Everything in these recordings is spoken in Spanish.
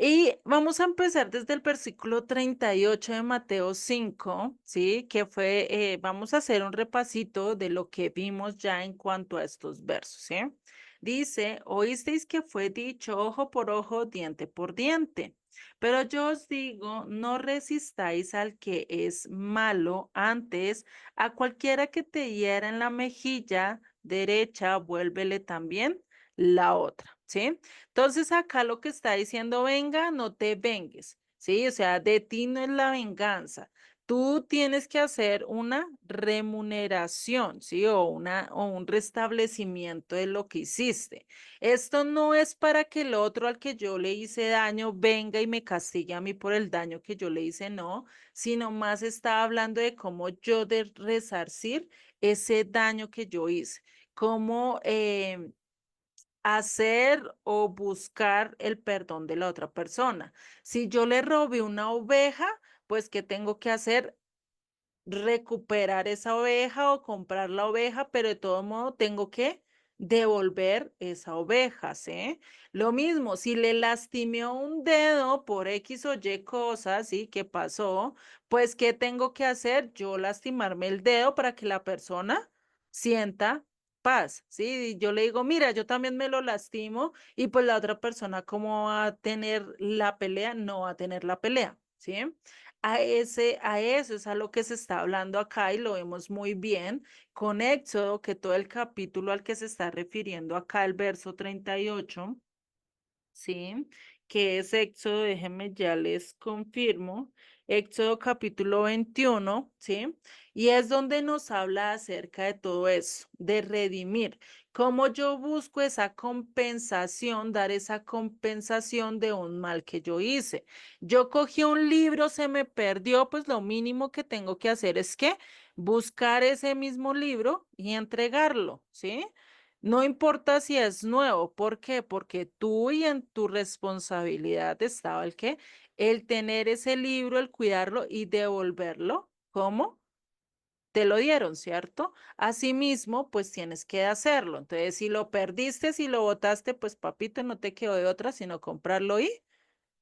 Y vamos a empezar desde el versículo 38 de Mateo 5, ¿sí? Que fue, vamos a hacer un repasito de lo que vimos ya en cuanto a estos versos, ¿sí? Dice, oísteis que fue dicho ojo por ojo, diente por diente. Pero yo os digo, no resistáis al que es malo, antes a cualquiera que te hiera en la mejilla derecha, vuélvele también la otra, ¿sí? Entonces acá lo que está diciendo, venga, no te vengues, ¿sí? O sea, de ti no es la venganza. Tú tienes que hacer una remuneración, ¿sí? O un restablecimiento de lo que hiciste. Esto no es para que el otro al que yo le hice daño venga y me castigue a mí por el daño que yo le hice, no, sino más está hablando de cómo yo de resarcir ese daño que yo hice, cómo hacer o buscar el perdón de la otra persona. Si yo le robé una oveja, pues ¿qué tengo que hacer? Recuperar esa oveja o comprar la oveja, pero de todo modo tengo que devolver esa oveja, ¿sí? Lo mismo, si le lastimé un dedo por X o Y cosas, ¿sí? ¿Qué pasó? Pues, ¿qué tengo que hacer? Yo lastimarme el dedo para que la persona sienta paz, ¿sí? Y yo le digo, mira, yo también me lo lastimo y pues la otra persona, ¿cómo va a tener la pelea? No va a tener la pelea, ¿sí? A eso es a lo que se está hablando acá y lo vemos muy bien con Éxodo, que todo el capítulo al que se está refiriendo acá, el verso 38, ¿sí? Que es Éxodo, déjenme ya les confirmo, Éxodo capítulo 21, ¿sí? Y es donde nos habla acerca de todo eso, de redimir, cómo yo busco esa compensación, dar esa compensación de un mal que yo hice. Yo cogí un libro, se me perdió, pues lo mínimo que tengo que hacer es que buscar ese mismo libro y entregarlo, ¿sí? No importa si es nuevo, ¿por qué? Porque tú y en tu responsabilidad estaba el qué, el tener ese libro, el cuidarlo y devolverlo. ¿Cómo? Te lo dieron, ¿cierto? Asimismo, pues tienes que hacerlo. Entonces, si lo perdiste, si lo botaste, pues papito, no te quedó de otra sino comprarlo y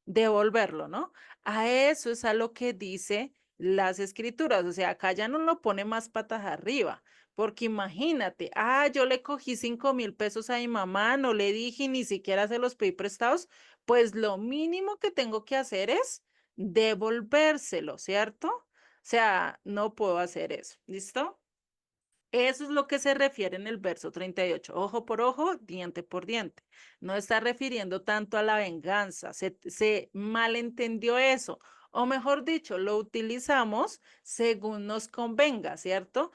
devolverlo, ¿no? A eso es a lo que dice las escrituras, o sea, acá ya no lo pone más patas arriba, porque imagínate, yo le cogí 5.000 pesos a mi mamá, no le dije ni siquiera se los pedí prestados, pues lo mínimo que tengo que hacer es devolvérselo, ¿cierto? O sea, no puedo hacer eso, ¿listo? Eso es lo que se refiere en el verso 38. Ojo por ojo, diente por diente. No está refiriendo tanto a la venganza. Se malentendió eso. O mejor dicho, lo utilizamos según nos convenga, ¿cierto?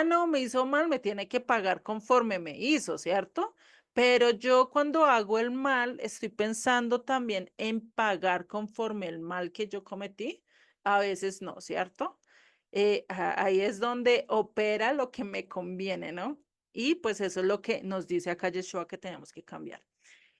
No, me hizo mal, me tiene que pagar conforme me hizo, ¿cierto? Pero yo cuando hago el mal, estoy pensando también en pagar conforme el mal que yo cometí. A veces no, ¿cierto? Ahí es donde opera lo que me conviene, ¿no? Y pues eso es lo que nos dice acá Yeshua que tenemos que cambiar.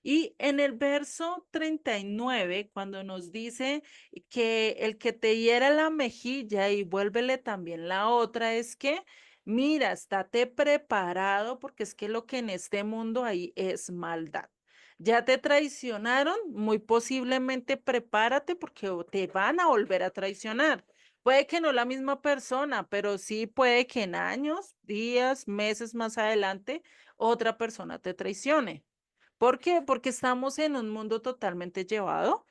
Y en el verso 39, cuando nos dice que el que te hiera la mejilla y vuélvele también la otra, es que, mira, estate preparado porque es que lo que en este mundo ahí es maldad. Ya te traicionaron, muy posiblemente prepárate porque te van a volver a traicionar. Puede que no la misma persona, pero sí puede que en años, días, meses más adelante, otra persona te traicione. ¿Por qué? Porque estamos en un mundo totalmente llevado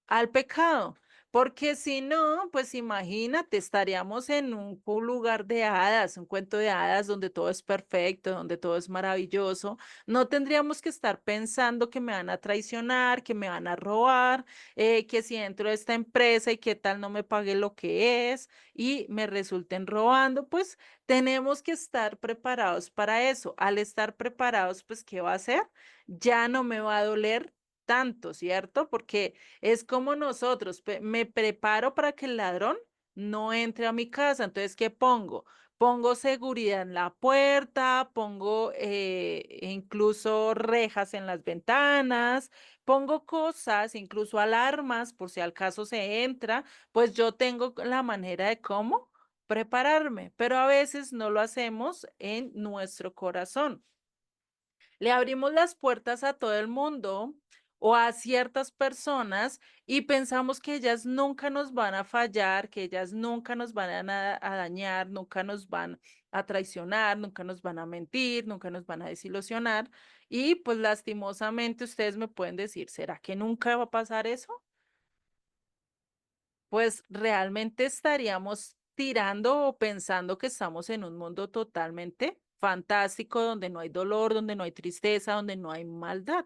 al pecado. Porque si no, pues imagínate, estaríamos en un lugar de hadas, un cuento de hadas donde todo es perfecto, donde todo es maravilloso. No tendríamos que estar pensando que me van a traicionar, que me van a robar, que si entro a esta empresa y qué tal no me pague lo que es y me resulten robando, pues tenemos que estar preparados para eso. Al estar preparados, pues, ¿qué va a hacer? Ya no me va a doler tanto, ¿cierto? Porque es como nosotros, me preparo para que el ladrón no entre a mi casa. Entonces, ¿qué pongo? Pongo seguridad en la puerta, pongo incluso rejas en las ventanas, pongo cosas, incluso alarmas por si al caso se entra, pues yo tengo la manera de cómo prepararme, pero a veces no lo hacemos en nuestro corazón. Le abrimos las puertas a todo el mundo o a ciertas personas y pensamos que ellas nunca nos van a fallar, que ellas nunca nos van a dañar, nunca nos van a traicionar, nunca nos van a mentir, nunca nos van a desilusionar. Y pues lastimosamente ustedes me pueden decir, ¿será que nunca va a pasar eso? Pues realmente estaríamos tirando o pensando que estamos en un mundo totalmente fantástico, donde no hay dolor, donde no hay tristeza, donde no hay maldad.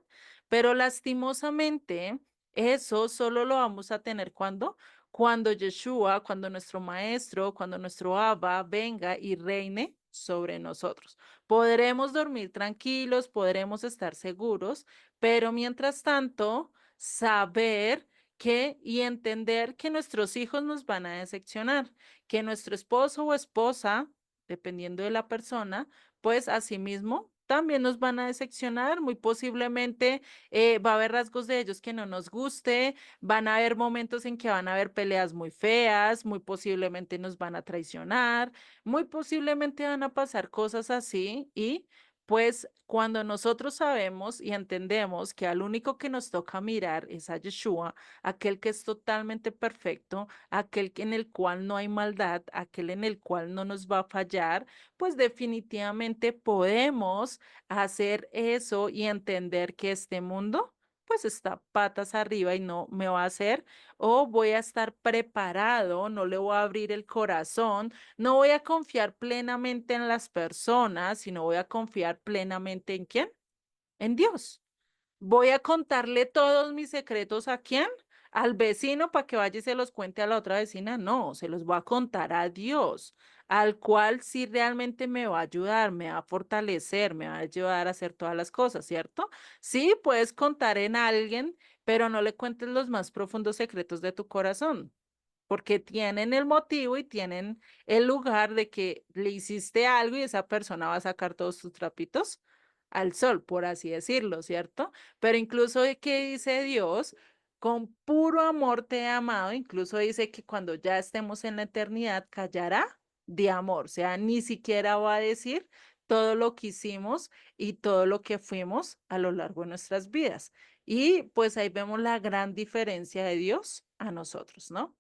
Pero lastimosamente, eso solo lo vamos a tener cuando Yeshua, cuando nuestro maestro, cuando nuestro Abba venga y reine sobre nosotros. Podremos dormir tranquilos, podremos estar seguros, pero mientras tanto, saber y entender que nuestros hijos nos van a decepcionar, que nuestro esposo o esposa, dependiendo de la persona, pues asimismo también nos van a decepcionar. Muy posiblemente va a haber rasgos de ellos que no nos guste, van a haber momentos en que van a haber peleas muy feas, muy posiblemente nos van a traicionar, muy posiblemente van a pasar cosas así y pues cuando nosotros sabemos y entendemos que al único que nos toca mirar es a Yeshua, aquel que es totalmente perfecto, en el cual no hay maldad, aquel en el cual no nos va a fallar, pues definitivamente podemos hacer eso y entender que este mundo pues está patas arriba y no me va a hacer, o voy a estar preparado, no le voy a abrir el corazón, no voy a confiar plenamente en las personas, sino voy a confiar plenamente ¿en quién? En Dios. Voy a contarle todos mis secretos ¿a quién? Al vecino para que vaya y se los cuente a la otra vecina. No, se los voy a contar a Dios, al cual sí realmente me va a ayudar, me va a fortalecer, me va a ayudar a hacer todas las cosas, ¿cierto? Sí, puedes contar en alguien, pero no le cuentes los más profundos secretos de tu corazón porque tienen el motivo y tienen el lugar de que le hiciste algo y esa persona va a sacar todos tus trapitos al sol, por así decirlo, ¿cierto? Pero incluso, ¿qué dice Dios? Con puro amor te he amado, incluso dice que cuando ya estemos en la eternidad callará de amor, o sea, ni siquiera va a decir todo lo que hicimos y todo lo que fuimos a lo largo de nuestras vidas. Y pues ahí vemos la gran diferencia de Dios a nosotros, ¿no?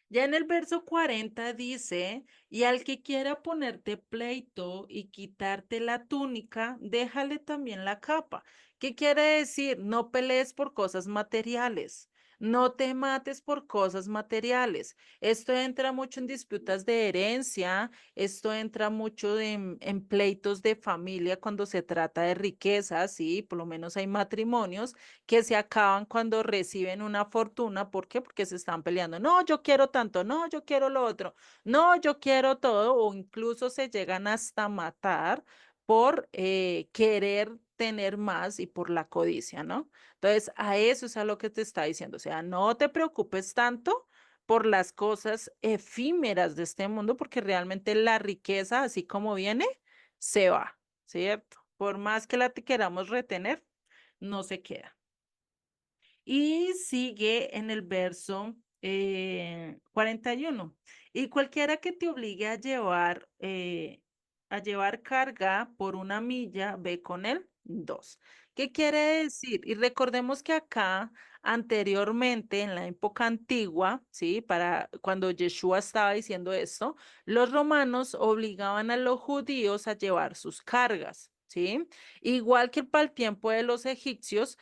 Ya en el verso 40 dice, y al que quiera ponerte pleito y quitarte la túnica, déjale también la capa. ¿Qué quiere decir? No pelees por cosas materiales. No te mates por cosas materiales. Esto entra mucho en disputas de herencia, esto entra mucho en pleitos de familia cuando se trata de riquezas, sí, por lo menos hay matrimonios que se acaban cuando reciben una fortuna. ¿Por qué? Porque se están peleando. No, yo quiero tanto, no, yo quiero lo otro, no, yo quiero todo, o incluso se llegan hasta matar por querer tener más y por la codicia, ¿no? Entonces, a eso es a lo que te está diciendo. O sea, no te preocupes tanto por las cosas efímeras de este mundo, porque realmente la riqueza, así como viene, se va, ¿cierto? Por más que la queramos retener, no se queda. Y sigue en el verso 41. Y cualquiera que te obligue a llevar carga por una milla, ve con él dos. ¿Qué quiere decir? Y recordemos que acá, anteriormente, en la época antigua, ¿sí? Para cuando Yeshua estaba diciendo esto, los romanos obligaban a los judíos a llevar sus cargas, ¿sí? Igual que para el tiempo de los egipcios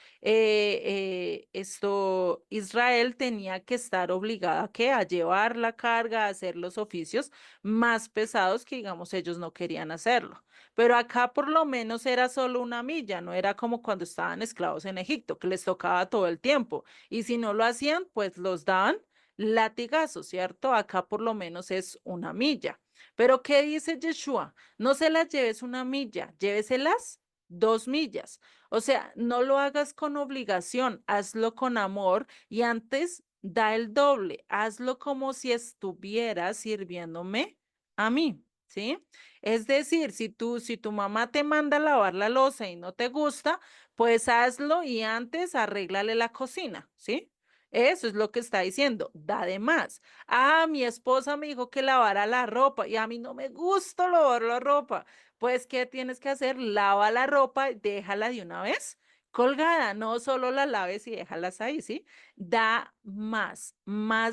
Israel tenía que estar obligada a llevar la carga, a hacer los oficios más pesados que, digamos, ellos no querían hacerlo. Pero acá por lo menos era solo una milla, no era como cuando estaban esclavos en Egipto, que les tocaba todo el tiempo. Y si no lo hacían, pues los daban latigazos, ¿cierto? Acá por lo menos es una milla. Pero ¿qué dice Yeshua? No se las lleves una milla, lléveselas 2 millas. O sea, no lo hagas con obligación, hazlo con amor y antes da el doble, hazlo como si estuvieras sirviéndome a mí, ¿sí? Es decir, si tu mamá te manda a lavar la loza y no te gusta, pues hazlo y antes arréglale la cocina, ¿sí? Eso es lo que está diciendo, da de más. Ah, mi esposa me dijo que lavara la ropa y a mí no me gusta lavar la ropa. Pues, ¿qué tienes que hacer? Lava la ropa, déjala de una vez colgada, no solo las laves y déjalas ahí, ¿sí? Da más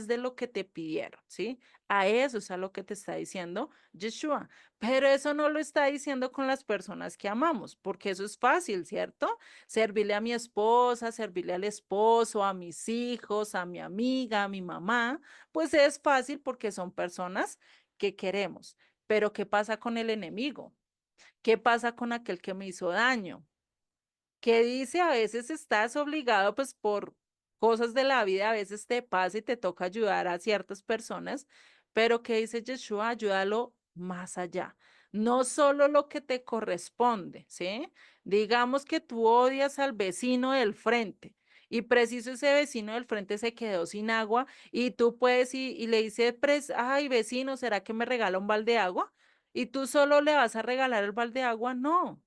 de lo que te pidieron, ¿sí? A eso es a lo que te está diciendo Yeshua. Pero eso no lo está diciendo con las personas que amamos, porque eso es fácil, ¿cierto? Servirle a mi esposa, servirle al esposo, a mis hijos, a mi amiga, a mi mamá, pues es fácil porque son personas que queremos. Pero ¿qué pasa con el enemigo? ¿Qué pasa con aquel que me hizo daño? Que dice, a veces estás obligado, pues por cosas de la vida, a veces te pasa y te toca ayudar a ciertas personas, pero que dice Yeshua, ayúdalo más allá, no solo lo que te corresponde, ¿sí? Digamos que tú odias al vecino del frente y preciso ese vecino del frente se quedó sin agua y tú puedes y le dices, ay vecino, ¿será que me regala un balde de agua? Y tú solo le vas a regalar el balde de agua, no.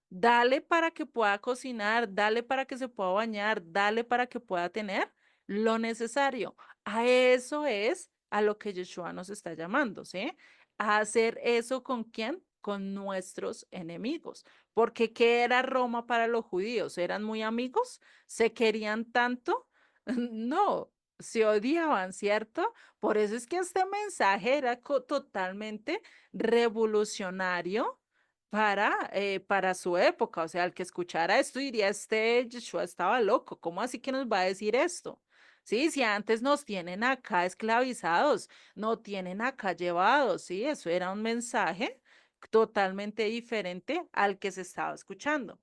Dale para que pueda cocinar, dale para que se pueda bañar, dale para que pueda tener lo necesario. A eso es a lo que Yeshua nos está llamando, ¿sí? A hacer eso con quién? Con nuestros enemigos. Porque ¿qué era Roma para los judíos? ¿Eran muy amigos? ¿Se querían tanto? No, se odiaban, ¿cierto? Por eso es que este mensaje era totalmente revolucionario para su época. O sea, el que escuchara esto diría, este Yeshua estaba loco, ¿cómo así que nos va a decir esto? Sí, si antes nos tienen acá esclavizados, no tienen acá llevados, sí, eso era un mensaje totalmente diferente al que se estaba escuchando.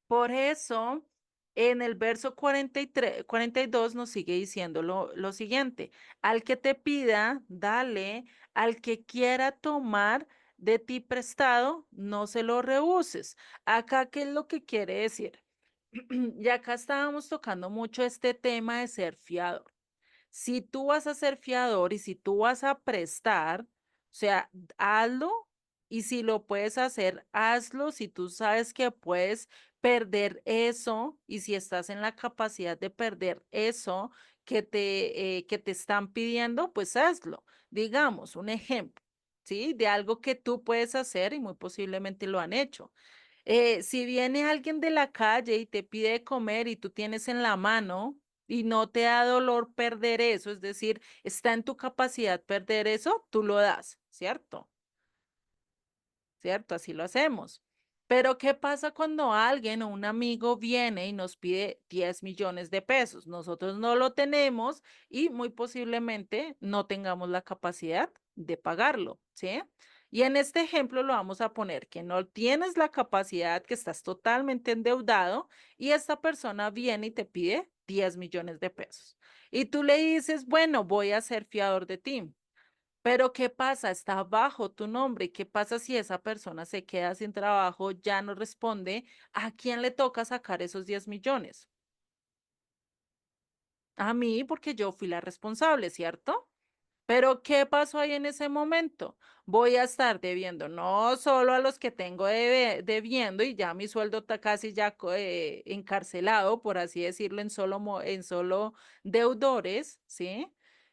Por eso, en el verso 43, 42 nos sigue diciendo lo siguiente, al que te pida, dale, al que quiera tomar de ti prestado, no se lo rehuses. Acá, ¿qué es lo que quiere decir? Y acá estábamos tocando mucho este tema de ser fiador. Si tú vas a ser fiador y si tú vas a prestar, o sea, hazlo y si lo puedes hacer, hazlo. Si tú sabes que puedes perder eso y si estás en la capacidad de perder eso que te están pidiendo, pues hazlo. Digamos, un ejemplo, ¿sí? De algo que tú puedes hacer y muy posiblemente lo han hecho. Si viene alguien de la calle y te pide comer y tú tienes en la mano y no te da dolor perder eso, es decir, está en tu capacidad perder eso, tú lo das, ¿cierto? ¿Cierto? Así lo hacemos. Pero ¿qué pasa cuando alguien o un amigo viene y nos pide 10 millones de pesos? Nosotros no lo tenemos y muy posiblemente no tengamos la capacidad de pagarlo, ¿sí? Y en este ejemplo lo vamos a poner que no tienes la capacidad, que estás totalmente endeudado y esta persona viene y te pide 10 millones de pesos. Y tú le dices, bueno, voy a ser fiador de ti. Pero ¿qué pasa? Está bajo tu nombre. ¿Qué pasa si esa persona se queda sin trabajo, ya no responde? ¿A quién le toca sacar esos 10 millones? A mí, porque yo fui la responsable, ¿cierto? Pero ¿qué pasó ahí en ese momento? Voy a estar debiendo no solo a los que tengo debiendo y ya mi sueldo está casi ya encarcelado, por así decirlo, en solo deudores, ¿sí?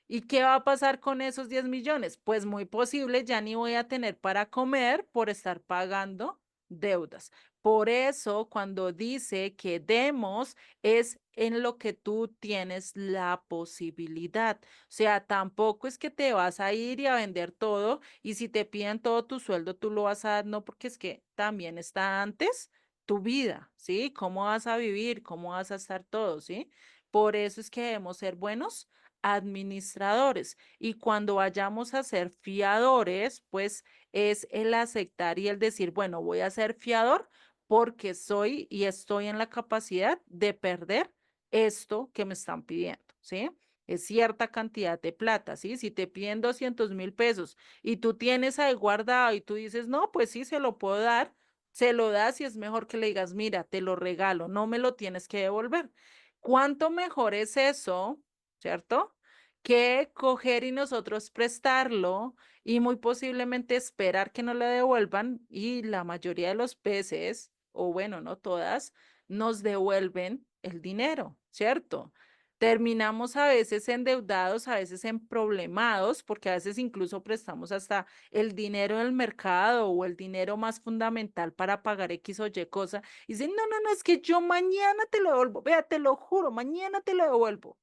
¿Y qué va a pasar con esos 10 millones? Pues muy posible ya ni voy a tener para comer por estar pagando deudas. Por eso, cuando dice que demos, es en lo que tú tienes la posibilidad. O sea, tampoco es que te vas a ir y a vender todo y si te piden todo tu sueldo, tú lo vas a dar, no, porque es que también está antes tu vida, ¿sí? ¿Cómo vas a vivir? ¿Cómo vas a estar todo? ¿Sí? Por eso es que debemos ser buenos administradores y cuando vayamos a ser fiadores, pues es el aceptar y el decir, bueno, voy a ser fiador porque soy y estoy en la capacidad de perder esto que me están pidiendo, ¿sí? Es cierta cantidad de plata, ¿sí? Si te piden 200.000 pesos y tú tienes ahí guardado y tú dices, no, pues sí, se lo puedo dar, se lo das y es mejor que le digas, mira, te lo regalo, no me lo tienes que devolver. ¿Cuánto mejor es eso, cierto? Que coger y nosotros prestarlo y muy posiblemente esperar que nos lo devuelvan y la mayoría de los peces, o bueno, no todas, nos devuelven el dinero, ¿cierto? Terminamos a veces endeudados, a veces en problemados, porque a veces incluso prestamos hasta el dinero del mercado o el dinero más fundamental para pagar X o Y cosa. Y dicen, no, no, no, es que yo mañana te lo devuelvo. Vea, te lo juro, mañana te lo devuelvo.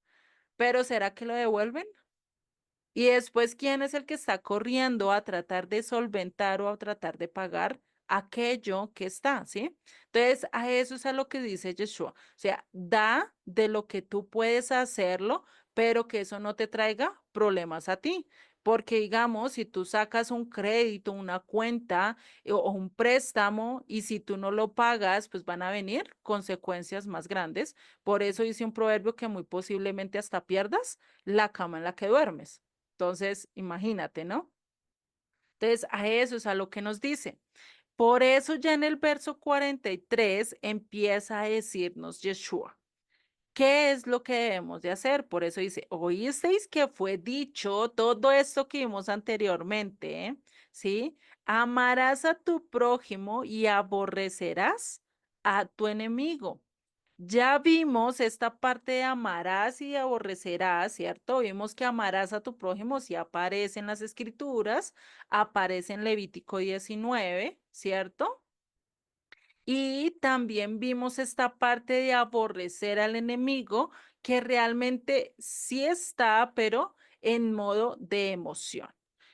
Pero ¿será que lo devuelven? Y después, ¿quién es el que está corriendo a tratar de solventar o a tratar de pagar aquello que está, ¿sí? Entonces, a eso es a lo que dice Yeshua. O sea, da de lo que tú puedes hacerlo, pero que eso no te traiga problemas a ti. Porque, digamos, si tú sacas un crédito, una cuenta o un préstamo y si tú no lo pagas, pues van a venir consecuencias más grandes. Por eso dice un proverbio que muy posiblemente hasta pierdas la cama en la que duermes. Entonces, imagínate, ¿no? Entonces, a eso es a lo que nos dice. Por eso ya en el verso 43 empieza a decirnos Yeshua, ¿qué es lo que debemos de hacer? Por eso dice, oísteis que fue dicho todo esto que vimos anteriormente, ¿sí? Amarás a tu prójimo y aborrecerás a tu enemigo. Ya vimos esta parte de amarás y aborrecerás, ¿cierto? Vimos que amarás a tu prójimo si aparece en las escrituras, aparece en Levítico 19, ¿cierto? Y también vimos esta parte de aborrecer al enemigo, que realmente sí está, pero en modo de emoción.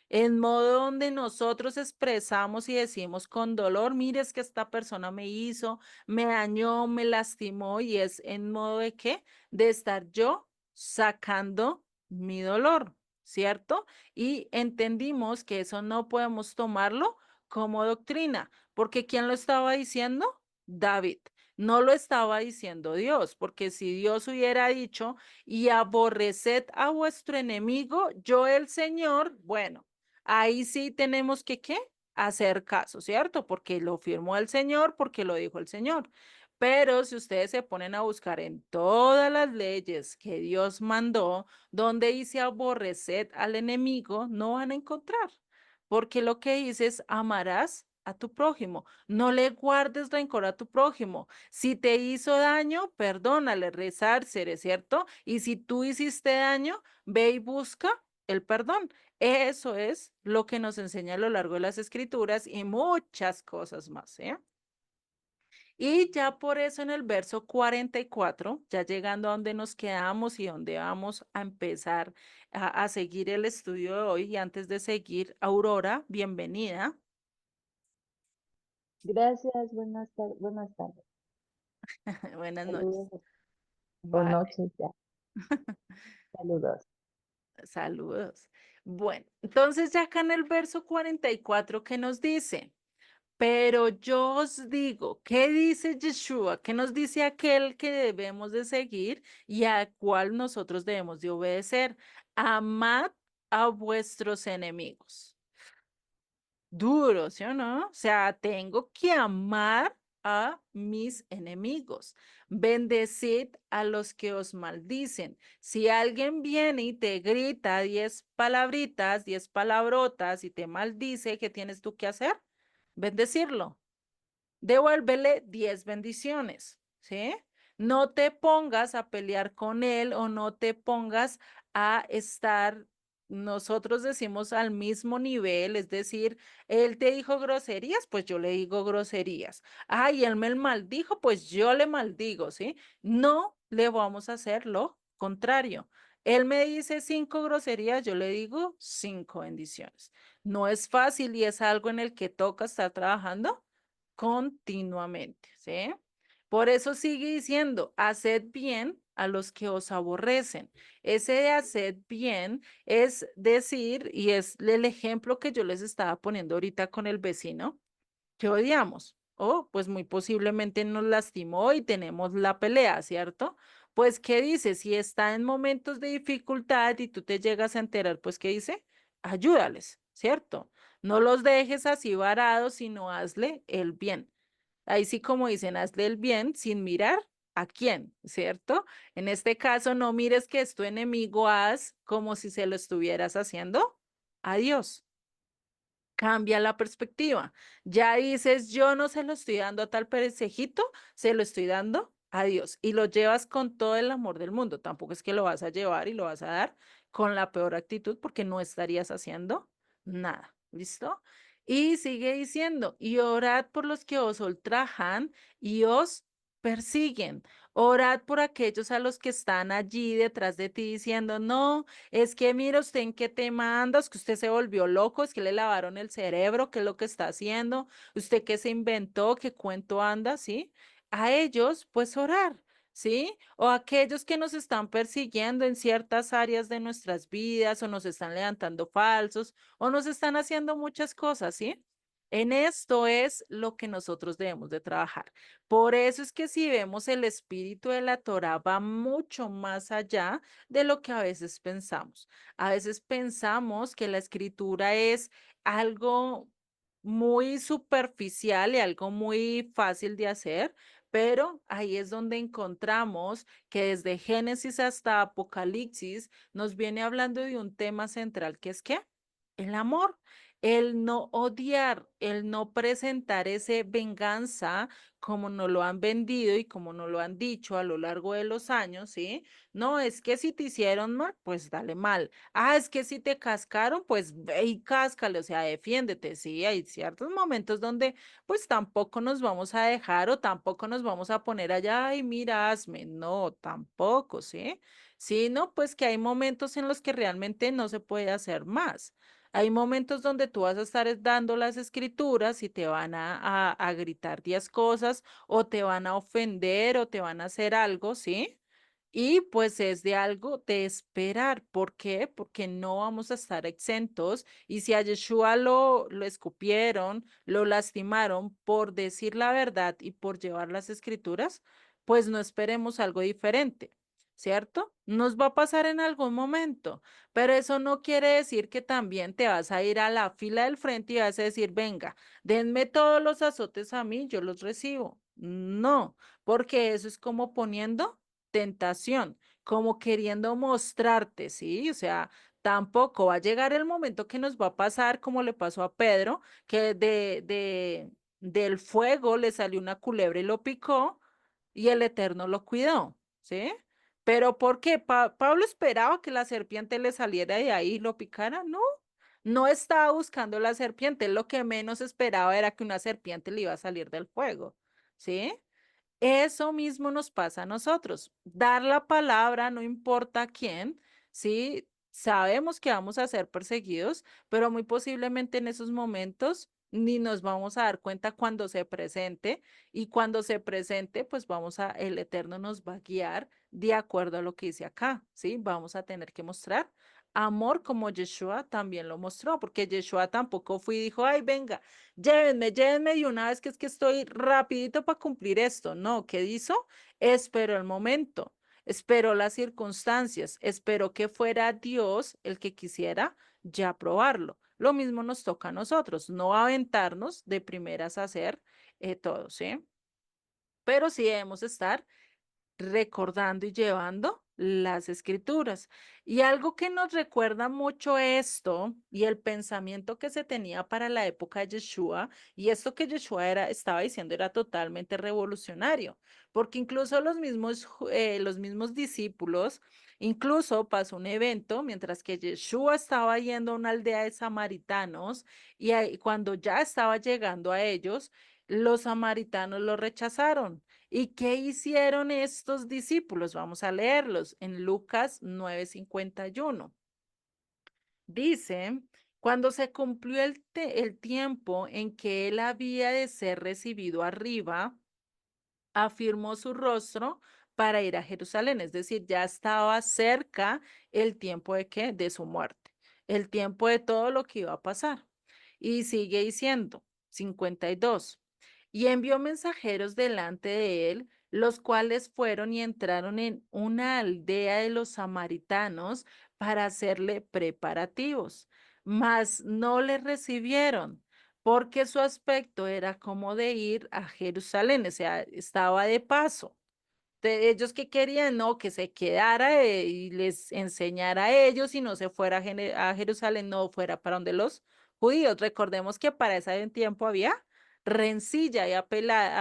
En modo donde nosotros expresamos y decimos con dolor, mire, es que esta persona me hizo, me dañó, me lastimó, y es en modo de qué? De estar yo sacando mi dolor, ¿cierto? Y entendimos que eso no podemos tomarlo como doctrina. Porque ¿quién lo estaba diciendo? David. No lo estaba diciendo Dios, porque si Dios hubiera dicho, y aborreced a vuestro enemigo, yo el Señor, bueno, ahí sí tenemos que, ¿qué? Hacer caso, ¿cierto? Porque lo firmó el Señor, porque lo dijo el Señor. Pero si ustedes se ponen a buscar en todas las leyes que Dios mandó, donde dice aborreced al enemigo, no van a encontrar, porque lo que dice es amarás a tu prójimo. No le guardes rencor a tu prójimo. Si te hizo daño, perdónale, resárcere, ¿cierto? Y si tú hiciste daño, ve y busca el perdón. Eso es lo que nos enseña a lo largo de las escrituras y muchas cosas más, ¿eh? Y ya por eso en el verso 44, ya llegando a donde nos quedamos y donde vamos a empezar a seguir el estudio de hoy, y antes de seguir, Aurora, bienvenida. Gracias, buenas tardes, Buenas noches. saludos o Vale, noches ya, saludos. saludos. Bueno, entonces ya acá en el verso 44, ¿qué nos dice? Pero yo os digo, ¿qué dice Yeshua? ¿Qué nos dice aquel que debemos de seguir y al cual nosotros debemos de obedecer? Amad a vuestros enemigos. Duro, ¿sí o no? O sea, tengo que amar a mis enemigos. Bendecid a los que os maldicen. Si alguien viene y te grita 10 palabritas, 10 palabrotas y te maldice, ¿qué tienes tú que hacer? Bendecirlo. Devuélvele 10 bendiciones, ¿sí? No te pongas a pelear con él o no te pongas a estar, nosotros decimos al mismo nivel, es decir, él te dijo groserías, pues yo le digo groserías. Ay, él me maldijo, pues yo le maldigo, ¿sí? No le vamos a hacer lo contrario. Él me dice 5 groserías, yo le digo 5 bendiciones. No es fácil y es algo en el que toca estar trabajando continuamente, ¿sí? Por eso sigue diciendo, haced bien a los que os aborrecen. Ese de haced bien es decir, y es el ejemplo que yo les estaba poniendo ahorita con el vecino que odiamos. O pues muy posiblemente nos lastimó y tenemos la pelea, ¿cierto? Pues, ¿qué dice? Si está en momentos de dificultad y tú te llegas a enterar, pues, ¿qué dice? Ayúdales, ¿cierto? No los dejes así varados, sino hazle el bien. Ahí sí, como dicen, hazle el bien sin mirar a quién, ¿cierto? En este caso, no mires que es tu enemigo, haz como si se lo estuvieras haciendo a Dios. Cambia la perspectiva. Ya dices, yo no se lo estoy dando a tal perecejito, se lo estoy dando a Dios y lo llevas con todo el amor del mundo. Tampoco es que lo vas a llevar y lo vas a dar con la peor actitud porque no estarías haciendo nada. ¿Listo? Y sigue diciendo, y orad por los que os ultrajan y os persiguen. Orad por aquellos a los que están allí detrás de ti diciendo, no, es que mira usted en qué tema andas, que usted se volvió loco, es que le lavaron el cerebro, qué es lo que está haciendo, usted qué se inventó, qué cuento anda, ¿sí? A ellos, pues orar, ¿sí? O aquellos que nos están persiguiendo en ciertas áreas de nuestras vidas o nos están levantando falsos o nos están haciendo muchas cosas, ¿sí? En esto es lo que nosotros debemos de trabajar. Por eso es que si vemos el espíritu de la Torah va mucho más allá de lo que a veces pensamos. A veces pensamos que la escritura es algo muy superficial y algo muy fácil de hacer, pero ahí es donde encontramos que desde Génesis hasta Apocalipsis nos viene hablando de un tema central que es ¿qué? El amor, el no odiar, el no presentar ese venganza como nos lo han vendido y como nos lo han dicho a lo largo de los años, ¿sí? No, es que si te hicieron mal, pues dale mal. Ah, es que si te cascaron, pues ve y cáscale, o sea, defiéndete, ¿sí? Hay ciertos momentos donde pues tampoco nos vamos a dejar o tampoco nos vamos a poner allá, ay, mira, hazme, no, tampoco, ¿sí? Sino pues que hay momentos en los que realmente no se puede hacer más. Hay momentos donde tú vas a estar dando las escrituras y te van a gritar 10 cosas o te van a ofender o te van a hacer algo, ¿sí? Y pues es de algo de esperar. ¿Por qué? Porque no vamos a estar exentos. Y si a Yeshua lo escupieron, lo lastimaron por decir la verdad y por llevar las escrituras, pues no esperemos algo diferente, ¿cierto? Nos va a pasar en algún momento, pero eso no quiere decir que también te vas a ir a la fila del frente y vas a decir, venga, denme todos los azotes a mí, yo los recibo. No, porque eso es como poniendo tentación, como queriendo mostrarte, ¿sí? O sea, tampoco va a llegar el momento que nos va a pasar como le pasó a Pedro, que del fuego le salió una culebra y lo picó y el Eterno lo cuidó, ¿sí? Pero ¿por qué? Pablo esperaba que la serpiente le saliera de ahí y lo picara, no. No estaba buscando la serpiente, lo que menos esperaba era que una serpiente le iba a salir del fuego, ¿sí? Eso mismo nos pasa a nosotros. Dar la palabra, no importa a quién, ¿sí? Sabemos que vamos a ser perseguidos, pero muy posiblemente en esos momentos ni nos vamos a dar cuenta cuando se presente y cuando se presente, pues el Eterno nos va a guiar de acuerdo a lo que dice acá, ¿sí? Vamos a tener que mostrar amor como Yeshua también lo mostró, porque Yeshua tampoco fue y dijo, ay, venga. Llévenme, llévenme y una vez que es que estoy rapidito para cumplir esto. No, ¿qué hizo? Esperó el momento, esperó las circunstancias, esperó que fuera Dios el que quisiera ya probarlo. Lo mismo nos toca a nosotros, no aventarnos de primeras a hacer todo, ¿sí? Pero sí debemos estar recordando y llevando las escrituras. Y algo que nos recuerda mucho esto y el pensamiento que se tenía para la época de Yeshua, y esto que Yeshua estaba diciendo era totalmente revolucionario, porque incluso los mismos discípulos, incluso pasó un evento mientras que Yeshua estaba yendo a una aldea de samaritanos y cuando ya estaba llegando a ellos, los samaritanos lo rechazaron. ¿Y qué hicieron estos discípulos? Vamos a leerlos en Lucas 9:51. Dice, cuando se cumplió el tiempo en que él había de ser recibido arriba, afirmó su rostro para ir a Jerusalén, es decir, ya estaba cerca el tiempo de qué, de su muerte, el tiempo de todo lo que iba a pasar. Y sigue diciendo, 52, y envió mensajeros delante de él, los cuales fueron y entraron en una aldea de los samaritanos para hacerle preparativos, mas no le recibieron porque su aspecto era como de ir a Jerusalén, o sea, estaba de paso. Ellos que querían, no, que se quedara y les enseñara a ellos y no se fuera a Jerusalén, no fuera para donde los judíos. Recordemos que para ese tiempo había rencilla,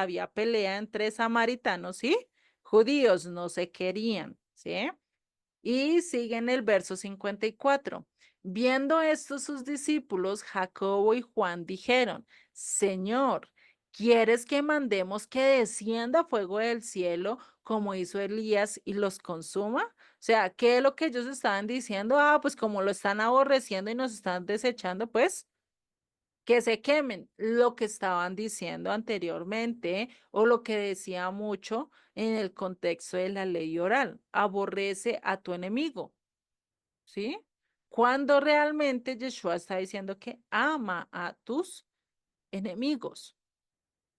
había pelea entre samaritanos y judíos no se querían, ¿sí? Y sigue en el verso 54. Viendo esto sus discípulos, Jacobo y Juan dijeron, Señor, ¿quieres que mandemos que descienda fuego del cielo como hizo Elías y los consuma? O sea, ¿qué es lo que ellos estaban diciendo? Ah, pues como lo están aborreciendo y nos están desechando, pues que se quemen, lo que estaban diciendo anteriormente o lo que decía mucho en el contexto de la ley oral, aborrece a tu enemigo, ¿sí? Cuando realmente Yeshua está diciendo que ama a tus enemigos.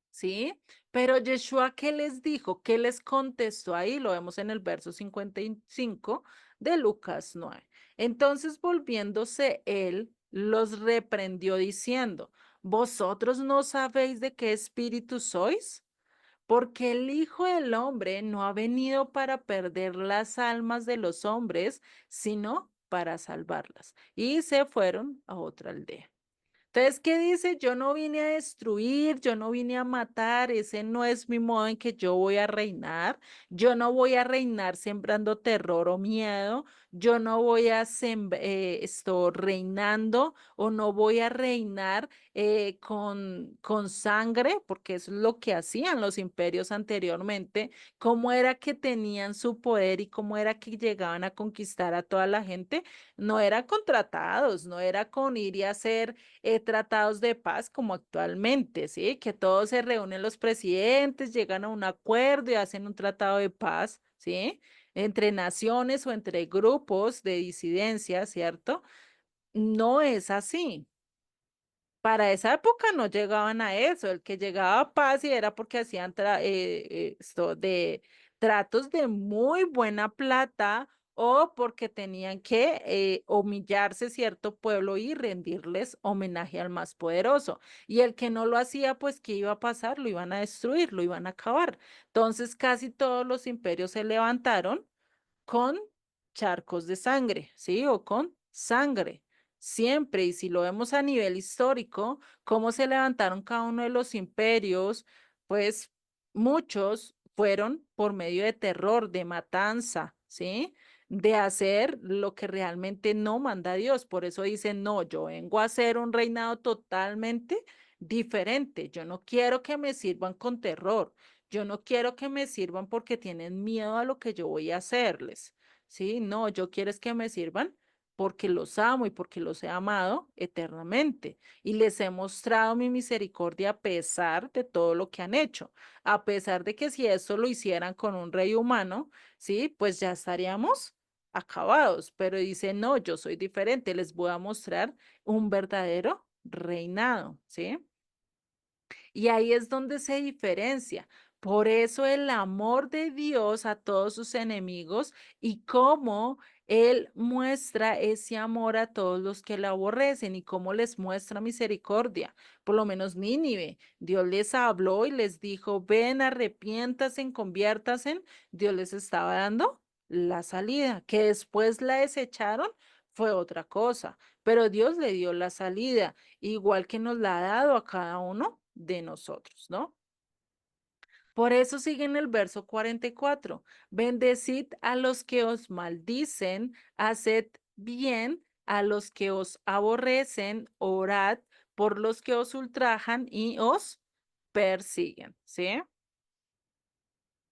¿Sí? Pero Yeshua, ¿qué les dijo? ¿Qué les contestó ahí? Lo vemos en el verso 55 de Lucas 9. Entonces, volviéndose él, los reprendió diciendo, ¿vosotros no sabéis de qué espíritu sois? Porque el Hijo del Hombre no ha venido para perder las almas de los hombres, sino para salvarlas. Y se fueron a otra aldea. Entonces, ¿qué dice? Yo no vine a destruir, yo no vine a matar, ese no es mi modo en que yo voy a reinar. Yo no voy a reinar sembrando terror o miedo. Yo no voy a esto reinando o no voy a reinar con sangre, porque eso es lo que hacían los imperios anteriormente. ¿Cómo era que tenían su poder y cómo era que llegaban a conquistar a toda la gente? No era con tratados, no era con ir y hacer tratados de paz como actualmente, ¿sí? Que todos se reúnen los presidentes, llegan a un acuerdo y hacen un tratado de paz, ¿sí? Entre naciones o entre grupos de disidencia, ¿cierto? No es así. Para esa época no llegaban a eso, el que llegaba a paz y era porque hacían esto de tratos de muy buena plata o porque tenían que humillarse cierto pueblo y rendirles homenaje al más poderoso. Y el que no lo hacía, pues, ¿qué iba a pasar? Lo iban a destruir, lo iban a acabar. Entonces, casi todos los imperios se levantaron con charcos de sangre, ¿sí? O con sangre, siempre. Y si lo vemos a nivel histórico, cómo se levantaron cada uno de los imperios, pues muchos fueron por medio de terror, de matanza, ¿sí? De hacer lo que realmente no manda Dios. Por eso dicen, no, yo vengo a hacer un reinado totalmente diferente. Yo no quiero que me sirvan con terror. Yo no quiero que me sirvan porque tienen miedo a lo que yo voy a hacerles, ¿sí? No, yo quiero es que me sirvan porque los amo y porque los he amado eternamente y les he mostrado mi misericordia a pesar de todo lo que han hecho, a pesar de que si esto lo hicieran con un rey humano, ¿sí? Pues ya estaríamos acabados, pero dice, no, yo soy diferente, les voy a mostrar un verdadero reinado, ¿sí? Y ahí es donde se diferencia. Por eso el amor de Dios a todos sus enemigos y cómo Él muestra ese amor a todos los que le aborrecen y cómo les muestra misericordia. Por lo menos Nínive, Dios les habló y les dijo, ven, arrepiéntasen, conviértasen. Dios les estaba dando la salida, que después la desecharon fue otra cosa, pero Dios le dio la salida igual que nos la ha dado a cada uno de nosotros, ¿no? Por eso sigue en el verso 44, bendecid a los que os maldicen, haced bien a los que os aborrecen, orad por los que os ultrajan y os persiguen, ¿sí?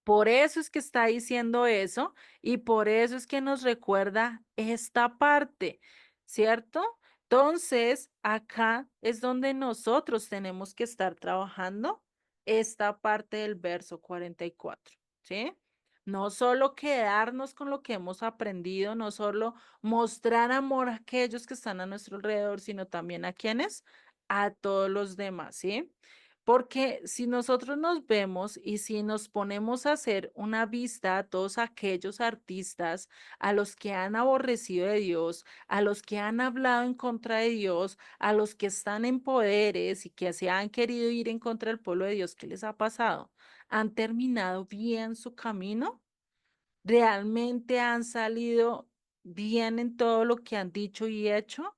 Por eso es que está diciendo eso y por eso es que nos recuerda esta parte, ¿cierto? Entonces, acá es donde nosotros tenemos que estar trabajando esta parte del verso 44, ¿sí? No solo quedarnos con lo que hemos aprendido, no solo mostrar amor a aquellos que están a nuestro alrededor, sino también a quienes, a todos los demás, ¿sí? Porque si nosotros nos vemos y si nos ponemos a hacer una vista a todos aquellos artistas, a los que han aborrecido de Dios, a los que han hablado en contra de Dios, a los que están en poderes y que se han querido ir en contra del pueblo de Dios, ¿qué les ha pasado? ¿Han terminado bien su camino? ¿Realmente han salido bien en todo lo que han dicho y hecho?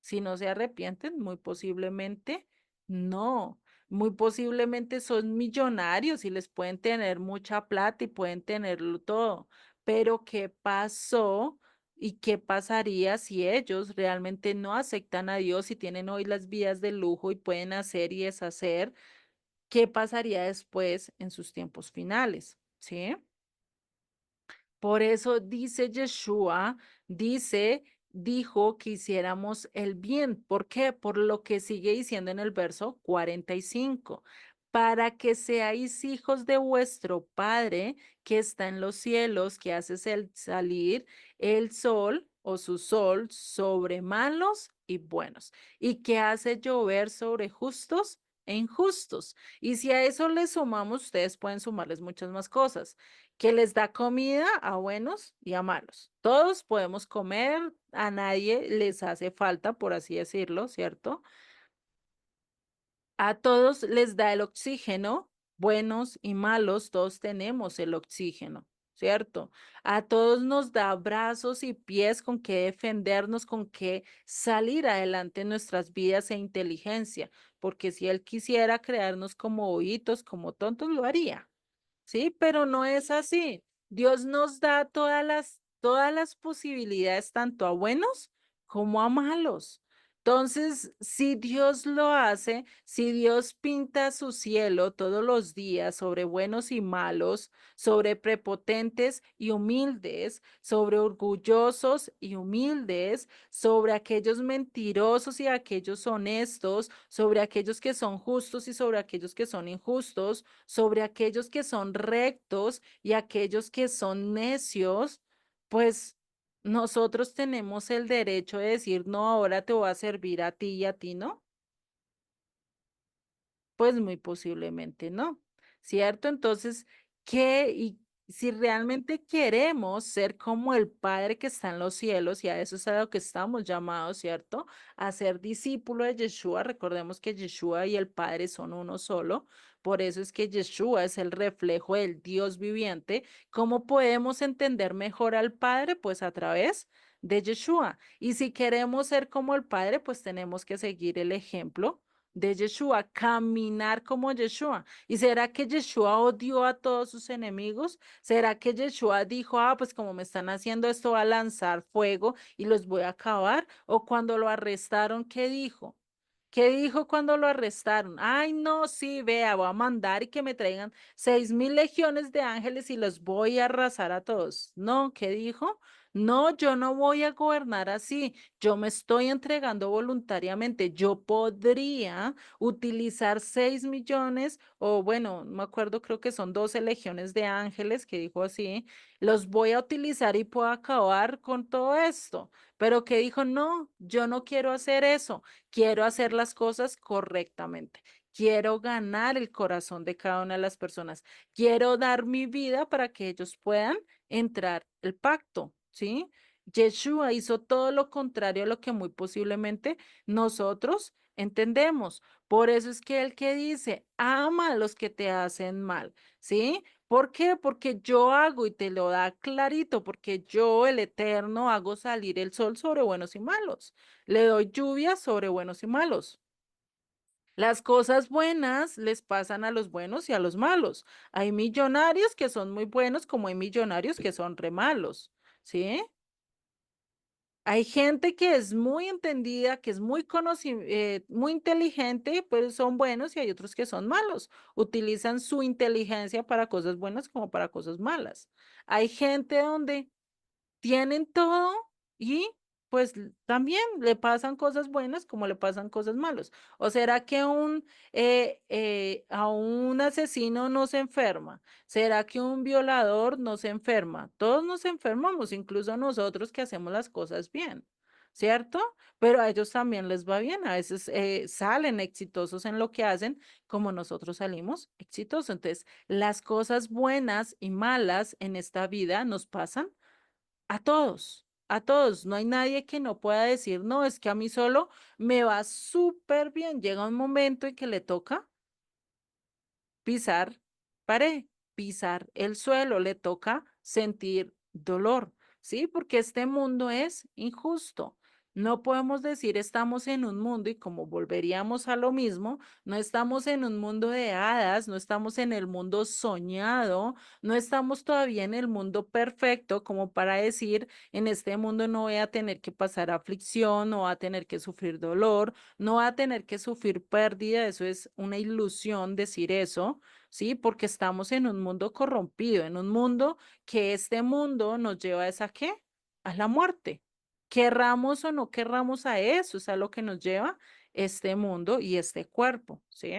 Si no se arrepienten, muy posiblemente no. muy posiblemente son millonarios y les pueden tener mucha plata y pueden tenerlo todo. Pero ¿qué pasó? ¿Y qué pasaría si ellos realmente no aceptan a Dios y tienen hoy las vidas de lujo y pueden hacer y deshacer? ¿Qué pasaría después en sus tiempos finales? ¿Sí? Por eso dice Yeshua, dijo que hiciéramos el bien. ¿Por qué? Por lo que sigue diciendo en el verso 45. Para que seáis hijos de vuestro Padre que está en los cielos, que haces el salir el sol o su sol sobre malos y buenos, y que hace llover sobre justos e injustos. Y si a eso le sumamos, ustedes pueden sumarles muchas más cosas que les da comida a buenos y a malos. Todos podemos comer, a nadie les hace falta, por así decirlo, ¿cierto? A todos les da el oxígeno, buenos y malos, todos tenemos el oxígeno, ¿cierto? A todos nos da brazos y pies con que defendernos, con que salir adelante en nuestras vidas e inteligencia, porque si Él quisiera crearnos como bobitos, como tontos, lo haría. Sí, pero no es así. Dios nos da todas las posibilidades, tanto a buenos como a malos. Entonces, si Dios lo hace, si Dios pinta su cielo todos los días sobre buenos y malos, sobre prepotentes y humildes, sobre orgullosos y humildes, sobre aquellos mentirosos y aquellos honestos, sobre aquellos que son justos y sobre aquellos que son injustos, sobre aquellos que son rectos y aquellos que son necios, pues nosotros tenemos el derecho de decir, no, ahora te voy a servir a ti y a ti no. Pues muy posiblemente no, ¿cierto? Entonces, ¿qué? Y si realmente queremos ser como el Padre que está en los cielos, y a eso es a lo que estamos llamados, ¿cierto? A ser discípulo de Yeshua. Recordemos que Yeshua y el Padre son uno solo. Por eso es que Yeshua es el reflejo del Dios viviente. ¿Cómo podemos entender mejor al Padre? Pues a través de Yeshua. Y si queremos ser como el Padre, pues tenemos que seguir el ejemplo de Yeshua, caminar como Yeshua. ¿Y será que Yeshua odió a todos sus enemigos? ¿Será que Yeshua dijo, ah, pues como me están haciendo esto, va a lanzar fuego y los voy a acabar? ¿O cuando lo arrestaron, qué dijo? ¿Qué dijo cuando lo arrestaron? Ay, no, sí, vea, voy a mandar y que me traigan 6.000 legiones de ángeles y los voy a arrasar a todos. No, ¿qué dijo? No, yo no voy a gobernar así. Yo me estoy entregando voluntariamente. Yo podría utilizar 6 millones o bueno, no me acuerdo, creo que son 12 legiones de ángeles que dijo así. Los voy a utilizar y puedo acabar con todo esto. Pero que dijo, no, yo no quiero hacer eso. Quiero hacer las cosas correctamente. Quiero ganar el corazón de cada una de las personas. Quiero dar mi vida para que ellos puedan entrar el pacto, ¿sí? Yeshua hizo todo lo contrario a lo que muy posiblemente nosotros entendemos. Por eso es que el que dice, ama a los que te hacen mal, ¿sí? ¿Por qué? Porque yo hago y te lo da clarito, porque yo, el Eterno, hago salir el sol sobre buenos y malos. Le doy lluvia sobre buenos y malos. Las cosas buenas les pasan a los buenos y a los malos. Hay millonarios que son muy buenos, como hay millonarios que son re malos, ¿sí? Hay gente que es muy entendida, que es muy inteligente, pues son buenos y hay otros que son malos. Utilizan su inteligencia para cosas buenas como para cosas malas. Hay gente donde tienen todo y pues también le pasan cosas buenas como le pasan cosas malas. ¿O será que a un asesino no se enferma? ¿Será que un violador no se enferma? Todos nos enfermamos, incluso nosotros que hacemos las cosas bien, ¿cierto? Pero a ellos también les va bien. A veces salen exitosos en lo que hacen como nosotros salimos exitosos. Entonces, las cosas buenas y malas en esta vida nos pasan a todos, a todos. No hay nadie que no pueda decir, no, es que a mí solo me va súper bien. Llega un momento en que le toca pisar pared, pisar el suelo, le toca sentir dolor, ¿sí? Porque este mundo es injusto. No podemos decir estamos en un mundo y como volveríamos a lo mismo, no estamos en un mundo de hadas, no estamos en el mundo soñado, no estamos todavía en el mundo perfecto como para decir en este mundo no voy a tener que pasar aflicción, no voy a tener que sufrir dolor, no voy a tener que sufrir pérdida. Eso es una ilusión decir eso, ¿sí? Porque estamos en un mundo corrompido, en un mundo que este mundo nos lleva a esa ¿qué? A la muerte. Querramos o no querramos a eso, es a lo que nos lleva este mundo y este cuerpo, ¿sí?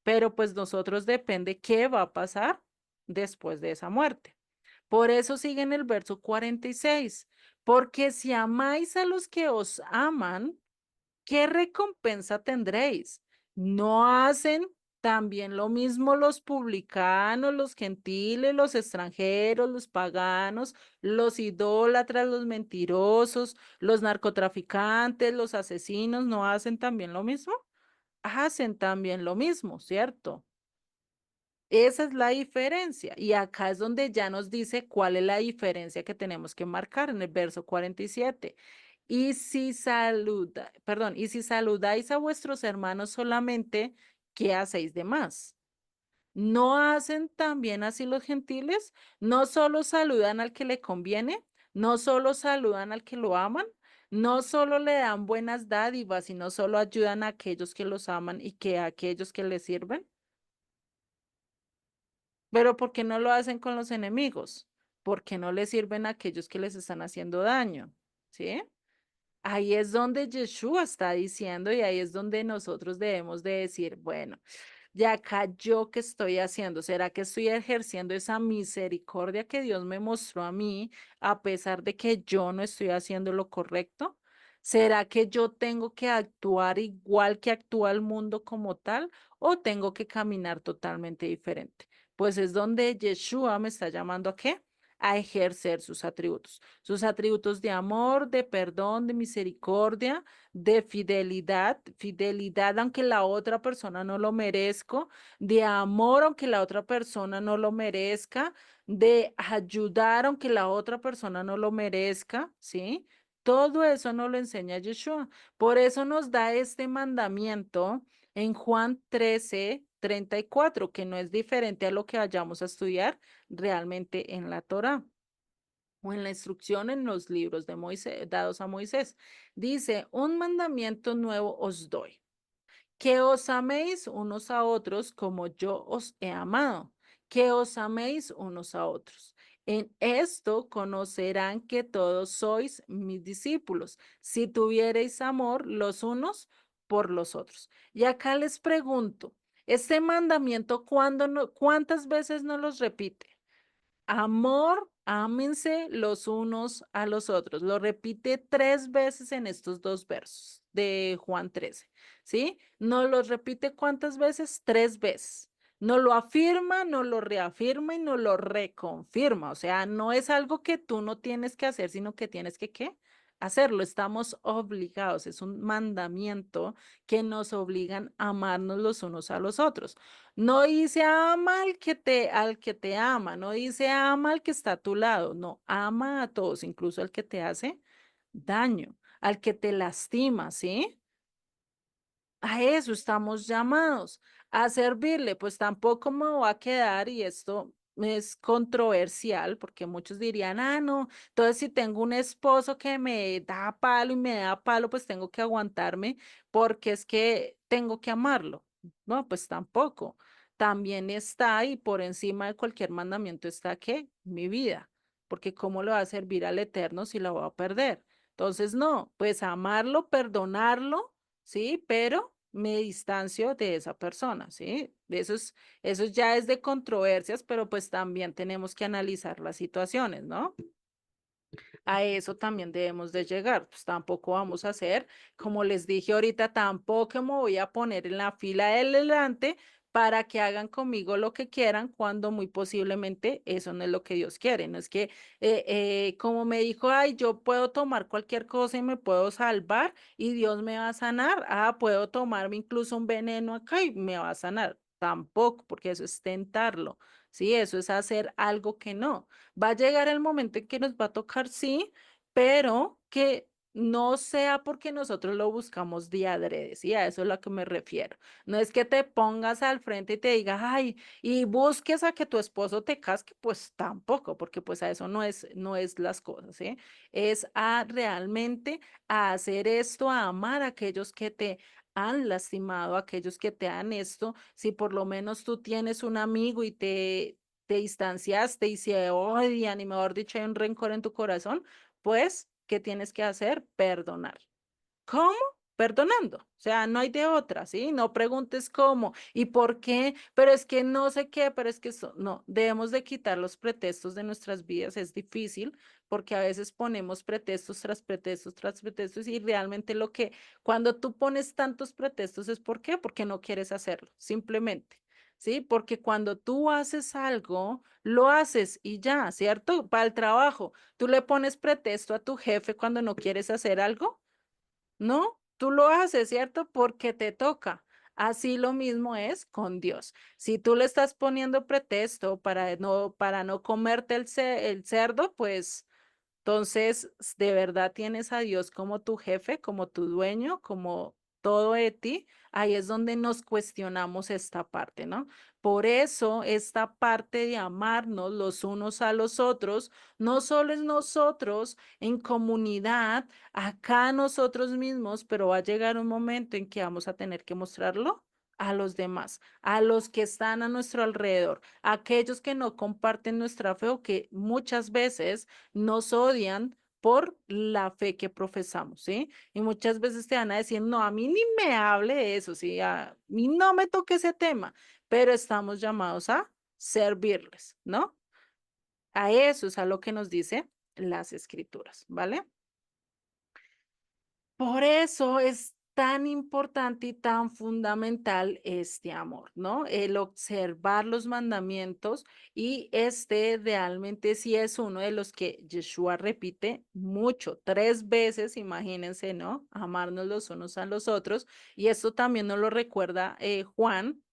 Pero pues nosotros depende qué va a pasar después de esa muerte. Por eso sigue en el verso 46, porque si amáis a los que os aman, ¿qué recompensa tendréis? ¿No hacen también lo mismo los publicanos, los gentiles, los extranjeros, los paganos, los idólatras, los mentirosos, los narcotraficantes, los asesinos? ¿No hacen también lo mismo? Hacen también lo mismo, ¿cierto? Esa es la diferencia. Y acá es donde ya nos dice cuál es la diferencia que tenemos que marcar en el verso 47. Y si saludáis a vuestros hermanos solamente, ¿qué hacéis de más? ¿No hacen también así los gentiles? ¿No solo saludan al que le conviene? ¿No solo saludan al que lo aman? ¿No solo le dan buenas dádivas y no solo ayudan a aquellos que los aman y que a aquellos que les sirven? Pero ¿por qué no lo hacen con los enemigos? Porque no les sirven a aquellos que les están haciendo daño, ¿sí? Ahí es donde Yeshua está diciendo y ahí es donde nosotros debemos de decir, bueno, y acá yo qué estoy haciendo, ¿será que estoy ejerciendo esa misericordia que Dios me mostró a mí a pesar de que yo no estoy haciendo lo correcto? ¿Será que yo tengo que actuar igual que actúa el mundo como tal o tengo que caminar totalmente diferente? Pues es donde Yeshua me está llamando a qué? A ejercer sus atributos de amor, de perdón, de misericordia, de fidelidad, fidelidad aunque la otra persona no lo merezca, de amor aunque la otra persona no lo merezca, de ayudar aunque la otra persona no lo merezca, ¿sí? Todo eso nos lo enseña Yeshua. Por eso nos da este mandamiento en Juan 13:34, que no es diferente a lo que vayamos a estudiar realmente en la Torá o en la instrucción en los libros de Moisés, dados a Moisés. Dice, un mandamiento nuevo os doy, que os améis unos a otros como yo os he amado, que os améis unos a otros. En esto conocerán que todos sois mis discípulos, si tuviereis amor los unos por los otros. Y acá les pregunto, este mandamiento, ¿cuántas veces nos los repite? Amor, ámense los unos a los otros. Lo repite 3 veces en estos 2 versos de Juan 13, ¿sí? ¿No lo repite cuántas veces? 3 veces. No lo afirma, no lo reafirma y no lo reconfirma. O sea, no es algo que tú no tienes que hacer, sino que tienes que, ¿qué? Hacerlo. Estamos obligados. Es un mandamiento que nos obligan a amarnos los unos a los otros. No dice ama al que te ama, no dice ama al que está a tu lado, no, ama a todos, incluso al que te hace daño, al que te lastima, ¿sí? A eso estamos llamados, a servirle, pues tampoco me voy a quedar y esto es controversial porque muchos dirían, ah, no, entonces si tengo un esposo que me da palo y me da palo, pues tengo que aguantarme porque es que tengo que amarlo. No, pues tampoco. También está y por encima de cualquier mandamiento está que mi vida, porque ¿cómo le va a servir al Eterno si la voy a perder? Entonces, no, pues amarlo, perdonarlo, ¿sí? Pero me distancio de esa persona, ¿sí? Eso ya es de controversias, pero pues también tenemos que analizar las situaciones, ¿no? A eso también debemos de llegar. Pues tampoco vamos a hacer, como les dije ahorita, tampoco me voy a poner en la fila del delante para que hagan conmigo lo que quieran cuando muy posiblemente eso no es lo que Dios quiere. No es que, como me dijo, ay, yo puedo tomar cualquier cosa y me puedo salvar y Dios me va a sanar. Ah, puedo tomarme incluso un veneno acá y me va a sanar. Tampoco, porque eso es tentarlo. Sí, eso es hacer algo que no. Va a llegar el momento en que nos va a tocar, sí, pero que no sea porque nosotros lo buscamos de adrede, ¿sí? A eso es a lo que me refiero. No es que te pongas al frente y te digas, ay, y busques a que tu esposo te casque, pues tampoco, porque pues a eso no es las cosas, ¿sí? Es a realmente a hacer esto, a amar a aquellos que te han lastimado, a aquellos que te han esto. Si por lo menos tú tienes un amigo y te distanciaste y se odian y mejor dicho hay un rencor en tu corazón, pues, ¿qué tienes que hacer? Perdonar. ¿Cómo? Perdonando. O sea, no hay de otra, ¿sí? No preguntes cómo y por qué, pero es que no sé qué, pero es que eso, no, debemos de quitar los pretextos de nuestras vidas. Es difícil porque a veces ponemos pretextos tras pretextos tras pretextos y realmente cuando tú pones tantos pretextos es ¿por qué? Porque no quieres hacerlo, simplemente. ¿Sí? Porque cuando tú haces algo, lo haces y ya, ¿cierto? Para el trabajo, tú le pones pretexto a tu jefe cuando no quieres hacer algo. No, tú lo haces, ¿cierto? Porque te toca. Así lo mismo es con Dios. Si tú le estás poniendo pretexto para no comerte el cerdo, pues entonces, de verdad tienes a Dios como tu jefe, como tu dueño, como todo de ti. Ahí es donde nos cuestionamos esta parte, ¿no? Por eso, esta parte de amarnos los unos a los otros, no solo es nosotros en comunidad, acá nosotros mismos, pero va a llegar un momento en que vamos a tener que mostrarlo a los demás, a los que están a nuestro alrededor, a aquellos que no comparten nuestra fe o que muchas veces nos odian por la fe que profesamos, ¿sí? Y muchas veces te van a decir, no, a mí ni me hable de eso, ¿sí? A mí no me toque ese tema, pero estamos llamados a servirles, ¿no? A eso es a lo que nos dice las escrituras, ¿vale? Por eso es tan importante y tan fundamental este amor, ¿no? El observar los mandamientos y este realmente sí es uno de los que Yeshua repite mucho, 3 veces, imagínense, ¿no? Amarnos los unos a los otros. Y esto también nos lo recuerda Juan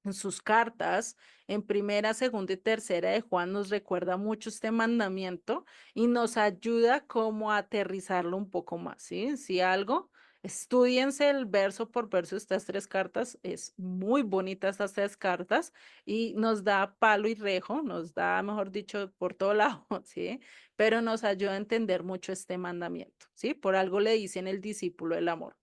en sus cartas, en primera, segunda y tercera de Juan, nos recuerda mucho este mandamiento y nos ayuda como a aterrizarlo un poco más, ¿sí? Si algo, estudiense el verso por verso estas 3 cartas, es muy bonita estas 3 cartas y nos da palo y rejo, nos da, mejor dicho, por todo lado, ¿sí? Pero nos ayuda a entender mucho este mandamiento, ¿sí? Por algo le dicen el discípulo del amor.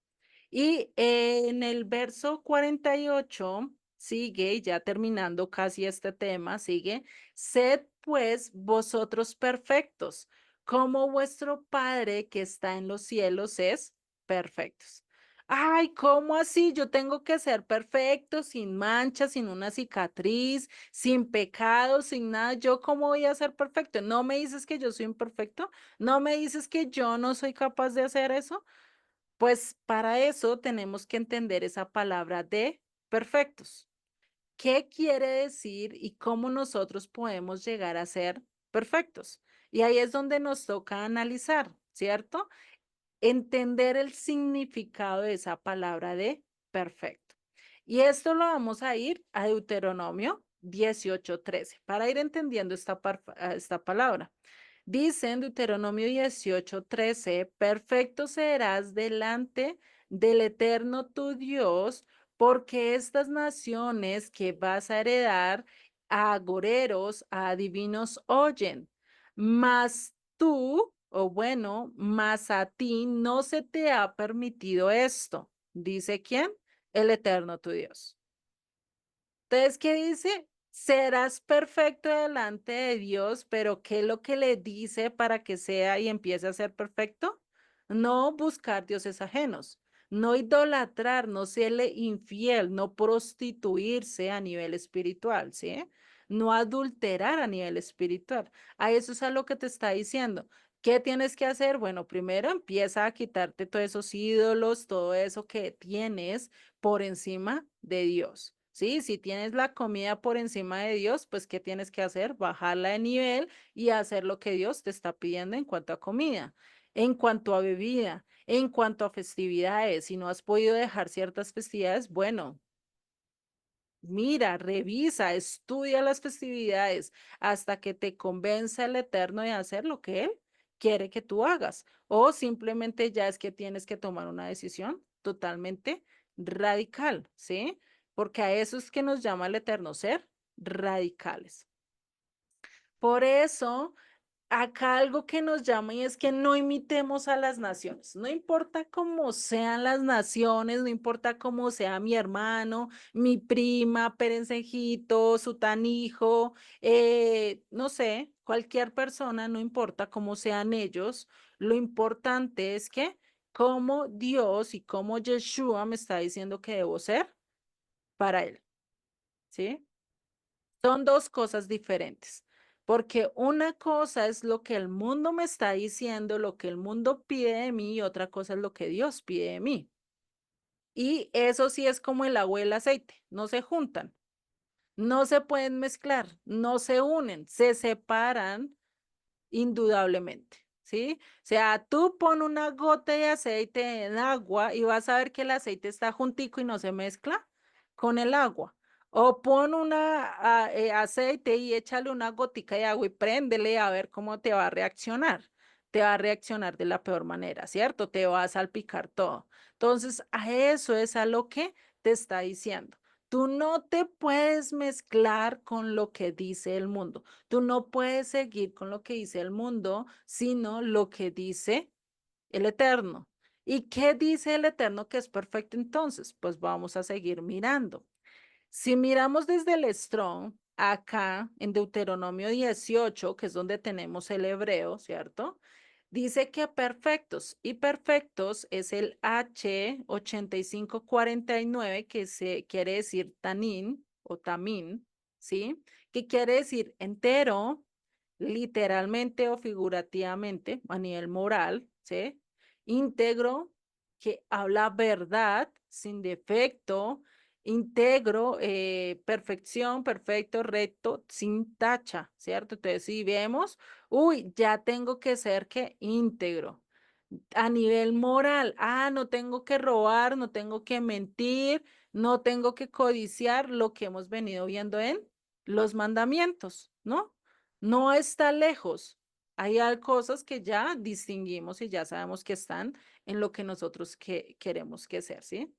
Y en el verso 48 sigue, ya terminando casi este tema, sigue, sed pues vosotros perfectos, como vuestro Padre que está en los cielos es perfectos. Ay, ¿cómo así? Yo tengo que ser perfecto, sin mancha, sin una cicatriz, sin pecado, sin nada. ¿Yo cómo voy a ser perfecto? ¿No me dices que yo soy imperfecto? ¿No me dices que yo no soy capaz de hacer eso? Pues para eso tenemos que entender esa palabra de perfectos. ¿Qué quiere decir y cómo nosotros podemos llegar a ser perfectos? Y ahí es donde nos toca analizar, ¿cierto? Entender el significado de esa palabra de perfecto. Y esto lo vamos a ir a Deuteronomio 18:13 para ir entendiendo esta palabra. Dice en Deuteronomio 18:13, perfecto serás delante del Eterno tu Dios, porque estas naciones que vas a heredar a agoreros, a adivinos oyen, mas tú, o bueno, mas a ti no se te ha permitido esto. ¿Dice quién? El Eterno tu Dios. Entonces, ¿qué dice? Serás perfecto delante de Dios, pero ¿qué es lo que le dice para que sea y empiece a ser perfecto? No buscar dioses ajenos, no idolatrar, no serle infiel, no prostituirse a nivel espiritual, ¿sí? No adulterar a nivel espiritual. A eso es a lo que te está diciendo. ¿Qué tienes que hacer? Bueno, primero empieza a quitarte todos esos ídolos, todo eso que tienes por encima de Dios. Sí, si tienes la comida por encima de Dios, pues ¿qué tienes que hacer? Bajarla de nivel y hacer lo que Dios te está pidiendo en cuanto a comida, en cuanto a bebida, en cuanto a festividades. Si no has podido dejar ciertas festividades, bueno, mira, revisa, estudia las festividades hasta que te convenza el Eterno de hacer lo que Él quiere que tú hagas. O simplemente ya es que tienes que tomar una decisión totalmente radical, ¿sí? Porque a eso es que nos llama el Eterno Ser, radicales. Por eso acá algo que nos llama y es que no imitemos a las naciones. No importa cómo sean las naciones, no importa cómo sea mi hermano, mi prima, perencejito, sutanijo, no sé, cualquier persona, no importa cómo sean ellos. Lo importante es que como Dios y como Yeshua me está diciendo que debo ser para él, ¿sí? Son dos cosas diferentes, porque una cosa es lo que el mundo me está diciendo, lo que el mundo pide de mí, y otra cosa es lo que Dios pide de mí. Y eso sí es como el agua y el aceite, no se juntan, no se pueden mezclar, no se unen, se separan indudablemente, ¿sí? O sea, tú pon una gota de aceite en agua y vas a ver que el aceite está juntico y no se mezcla con el agua. O pon aceite y échale una gotica de agua y préndele a ver cómo te va a reaccionar. Te va a reaccionar de la peor manera, ¿cierto? Te va a salpicar todo. Entonces, a eso es a lo que te está diciendo. Tú no te puedes mezclar con lo que dice el mundo. Tú no puedes seguir con lo que dice el mundo, sino lo que dice el Eterno. ¿Y qué dice el Eterno que es perfecto entonces? Pues vamos a seguir mirando. Si miramos desde el Strong, acá en Deuteronomio 18, que es donde tenemos el hebreo, ¿cierto? Dice que perfectos y perfectos es el H8549, que se quiere decir tanin o tamín, ¿sí? Que quiere decir entero, literalmente o figurativamente, a nivel moral, ¿sí? Íntegro, que habla verdad, sin defecto, íntegro, perfección, perfecto, recto, sin tacha, ¿cierto? Entonces, si vemos, uy, ya tengo que ser que íntegro. A nivel moral, no tengo que robar, no tengo que mentir, no tengo que codiciar lo que hemos venido viendo en los mandamientos, ¿no? No está lejos. Cosas que ya distinguimos y ya sabemos que están en lo que nosotros queremos que ser, ¿sí?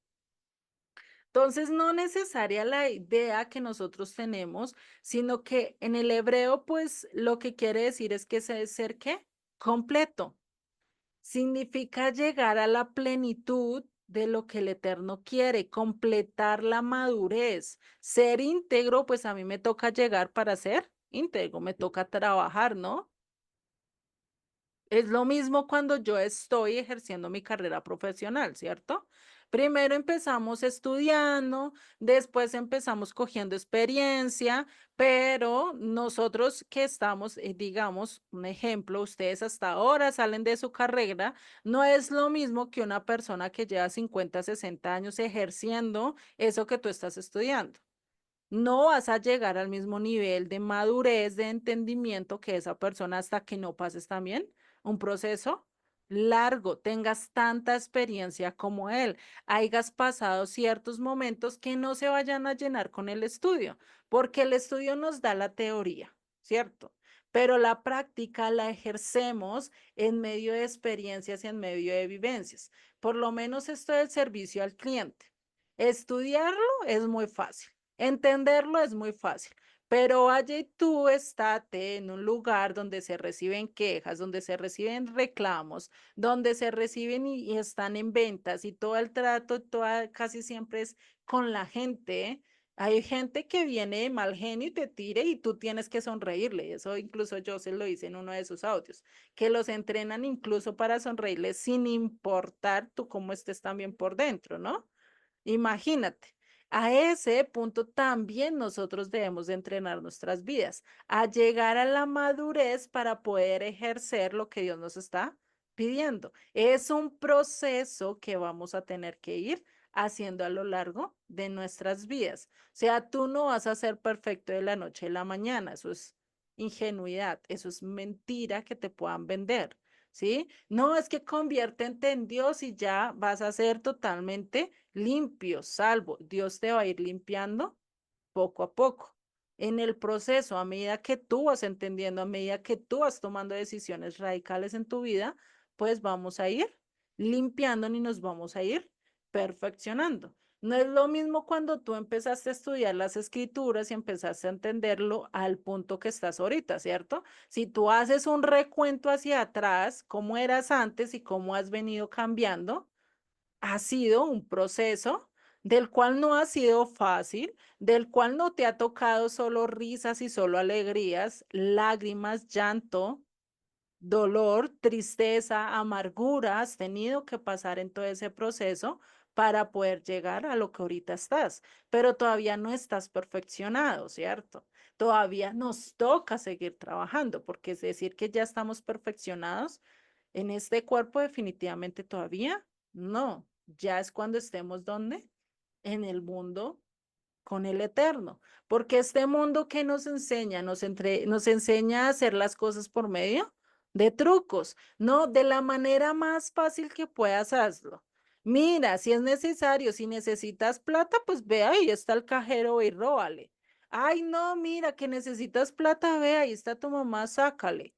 Entonces, no necesaria la idea que nosotros tenemos, sino que en el hebreo, pues lo que quiere decir es que se debe ser ¿qué? Completo. Significa llegar a la plenitud de lo que el Eterno quiere, completar la madurez. Ser íntegro, pues a mí me toca llegar para ser íntegro, me toca trabajar, ¿no? Es lo mismo cuando yo estoy ejerciendo mi carrera profesional, ¿cierto? Primero empezamos estudiando, después empezamos cogiendo experiencia, pero nosotros que estamos, digamos, un ejemplo, ustedes hasta ahora salen de su carrera, no es lo mismo que una persona que lleva 50, 60 años ejerciendo eso que tú estás estudiando. No vas a llegar al mismo nivel de madurez, de entendimiento que esa persona hasta que no pases también un proceso largo, tengas tanta experiencia como él, hayas pasado ciertos momentos que no se vayan a llenar con el estudio, porque el estudio nos da la teoría, ¿cierto? Pero la práctica la ejercemos en medio de experiencias y en medio de vivencias. Por lo menos esto del servicio al cliente. Estudiarlo es muy fácil. Entenderlo es muy fácil, pero vaya y tú estate en un lugar donde se reciben quejas, donde se reciben reclamos, donde se reciben y están en ventas y todo el trato, casi siempre es con la gente. ¿Eh? Hay gente que viene de mal genio y te tire y tú tienes que sonreírle. Eso incluso yo se lo hice en uno de sus audios, que los entrenan incluso para sonreírle sin importar tú cómo estés también por dentro, ¿no? Imagínate, a ese punto también nosotros debemos de entrenar nuestras vidas, a llegar a la madurez para poder ejercer lo que Dios nos está pidiendo. Es un proceso que vamos a tener que ir haciendo a lo largo de nuestras vidas. O sea, tú no vas a ser perfecto de la noche a la mañana, eso es ingenuidad, eso es mentira que te puedan vender. ¿Sí? No es que conviértete en Dios y ya vas a ser totalmente limpio, salvo. Dios te va a ir limpiando poco a poco. En el proceso, a medida que tú vas entendiendo, a medida que tú vas tomando decisiones radicales en tu vida, pues vamos a ir limpiando y nos vamos a ir perfeccionando. No es lo mismo cuando tú empezaste a estudiar las escrituras y empezaste a entenderlo al punto que estás ahorita, ¿cierto? Si tú haces un recuento hacia atrás, cómo eras antes y cómo has venido cambiando, ha sido un proceso del cual no ha sido fácil, del cual no te ha tocado solo risas y solo alegrías, lágrimas, llanto, dolor, tristeza, amargura, has tenido que pasar en todo ese proceso para poder llegar a lo que ahorita estás, pero todavía no estás perfeccionado, ¿cierto? Todavía nos toca seguir trabajando, porque es decir que ya estamos perfeccionados en este cuerpo definitivamente todavía no, ya es cuando estemos donde en el mundo con el Eterno, porque este mundo que nos enseña, nos enseña a hacer las cosas por medio de trucos, no de la manera más fácil que puedas hazlo. Mira, si es necesario, si necesitas plata, pues ve ahí está el cajero y róbale. Ay, no, mira que necesitas plata, ve ahí está tu mamá, sácale.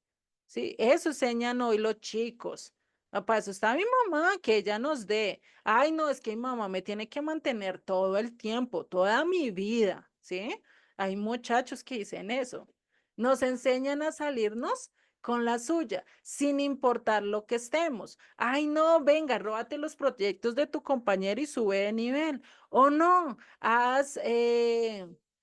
Sí, eso enseñan hoy los chicos. Para eso está mi mamá, que ella nos dé. Ay, no, es que mi mamá me tiene que mantener todo el tiempo, toda mi vida, ¿sí? Hay muchachos que dicen eso. Nos enseñan a salirnos con la suya, sin importar lo que estemos. Ay, no, venga, róbate los proyectos de tu compañero y sube de nivel. O no,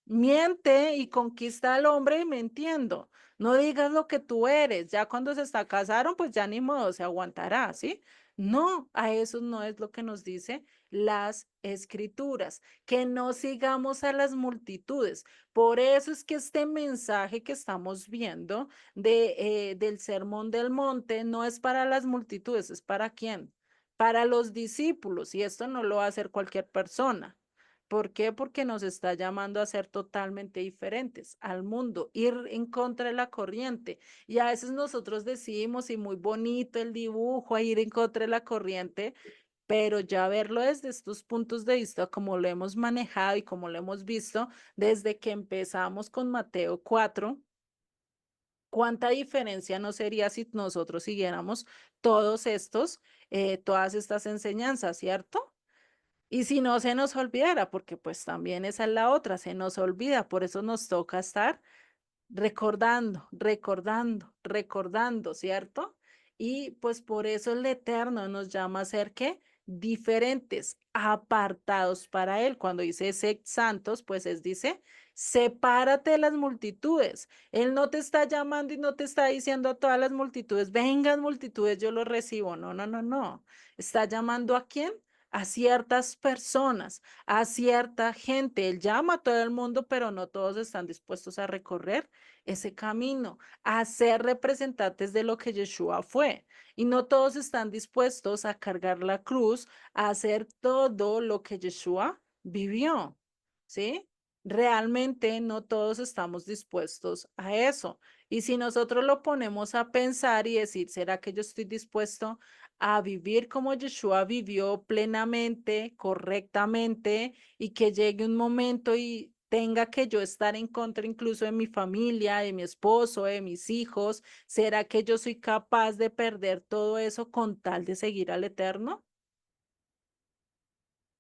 miente y conquista al hombre y me entiendo. No digas lo que tú eres. Ya cuando casaron, pues ya ni modo, se aguantará, ¿sí? No, a eso no es lo que nos dice las escrituras, que no sigamos a las multitudes. Por eso es que este mensaje que estamos viendo del Sermón del Monte no es para las multitudes, es para quién, para los discípulos, y esto no lo va a hacer cualquier persona. ¿Por qué? Porque nos está llamando a ser totalmente diferentes al mundo, ir en contra de la corriente. Y a veces nosotros decimos, y muy bonito el dibujo, a ir en contra de la corriente, pero ya verlo desde estos puntos de vista, como lo hemos manejado y como lo hemos visto desde que empezamos con Mateo 4, ¿cuánta diferencia no sería si nosotros siguiéramos todas estas enseñanzas, ¿cierto? Y si no se nos olvidara, porque pues también esa es la otra, se nos olvida, por eso nos toca estar recordando, recordando, recordando, ¿cierto? Y pues por eso el Eterno nos llama a ser ¿qué? Diferentes, apartados para Él. Cuando dice sed santos, pues es dice, sepárate de las multitudes. Él no te está llamando y no te está diciendo a todas las multitudes, vengan multitudes, yo los recibo. No, no, no, no. Está llamando ¿a quién? A ciertas personas, a cierta gente. Él llama a todo el mundo, pero no todos están dispuestos a recorrer ese camino, a ser representantes de lo que Yeshua fue. Y no todos están dispuestos a cargar la cruz, a hacer todo lo que Yeshua vivió, ¿sí? Realmente no todos estamos dispuestos a eso. Y si nosotros lo ponemos a pensar y decir, ¿será que yo estoy dispuesto a vivir como Yeshua vivió plenamente, correctamente, y que llegue un momento y tenga que yo estar en contra incluso de mi familia, de mi esposo, de mis hijos? ¿Será que yo soy capaz de perder todo eso con tal de seguir al Eterno?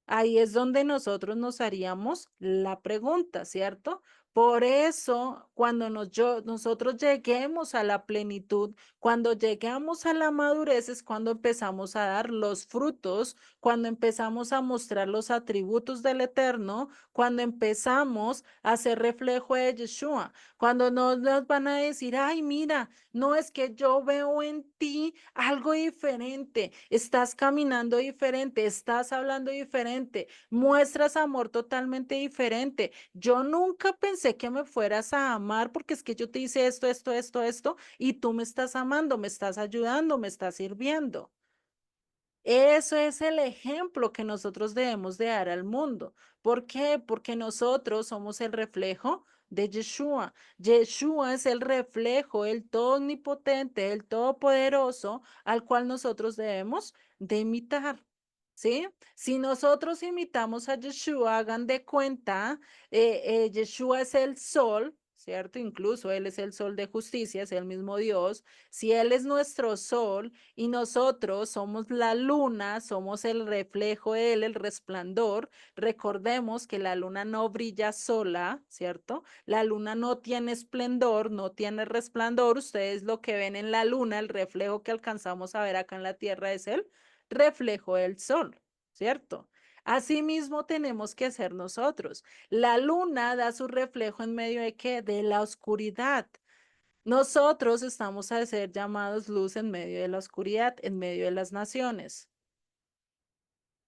Ahí es donde nosotros nos haríamos la pregunta, ¿cierto? Por eso, cuando nosotros lleguemos a la plenitud, cuando llegamos a la madurez, es cuando empezamos a dar los frutos, cuando empezamos a mostrar los atributos del Eterno, cuando empezamos a hacer reflejo de Yeshua, cuando nos van a decir, ay, mira, no es que yo veo en ti algo diferente, estás caminando diferente, estás hablando diferente, muestras amor totalmente diferente. Yo nunca pensé que me fueras a amar porque es que yo te hice esto, esto, esto, esto, y tú me estás amando, me estás ayudando, me estás sirviendo. Eso es el ejemplo que nosotros debemos de dar al mundo. ¿Por qué? Porque nosotros somos el reflejo de Yeshua. Yeshua es el reflejo, el todo omnipotente, el todopoderoso, al cual nosotros debemos de imitar. ¿sí? Si nosotros imitamos a Yeshua, hagan de cuenta, Yeshua es el sol, ¿cierto? Incluso Él es el sol de justicia, es el mismo Dios. Si Él es nuestro sol y nosotros somos la luna, somos el reflejo de Él, el resplandor, recordemos que la luna no brilla sola, ¿cierto? La luna no tiene esplendor, no tiene resplandor. Ustedes lo que ven en la luna, el reflejo que alcanzamos a ver acá en la tierra es Él reflejo del sol, ¿cierto? Asimismo tenemos que ser nosotros. La luna da su reflejo en medio de qué? De la oscuridad. Nosotros estamos a ser llamados luz en medio de la oscuridad, en medio de las naciones,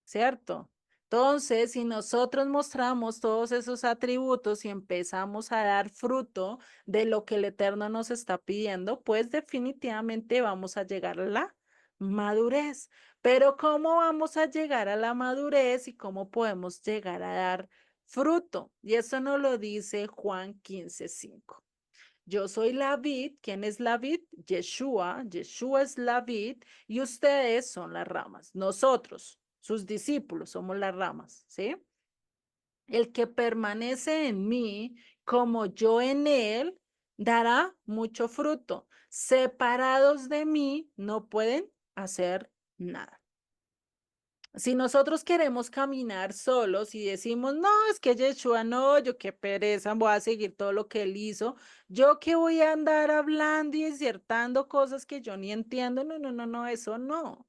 ¿cierto? Entonces, si nosotros mostramos todos esos atributos y empezamos a dar fruto de lo que el Eterno nos está pidiendo, pues definitivamente vamos a llegar a la madurez. Pero ¿cómo vamos a llegar a la madurez y cómo podemos llegar a dar fruto? Y eso nos lo dice Juan 15:5. Yo soy la vid. ¿Quién es la vid? Yeshua. Yeshua es la vid y ustedes son las ramas. Nosotros, sus discípulos, somos las ramas, ¿sí? El que permanece en mí, como yo en él, dará mucho fruto. Separados de mí, no pueden hacer nada. Si nosotros queremos caminar solos y decimos, no, es que Yeshua no, yo qué pereza, voy a seguir todo lo que él hizo, yo que voy a andar hablando y disertando cosas que yo ni entiendo, no, no, no, no, eso no.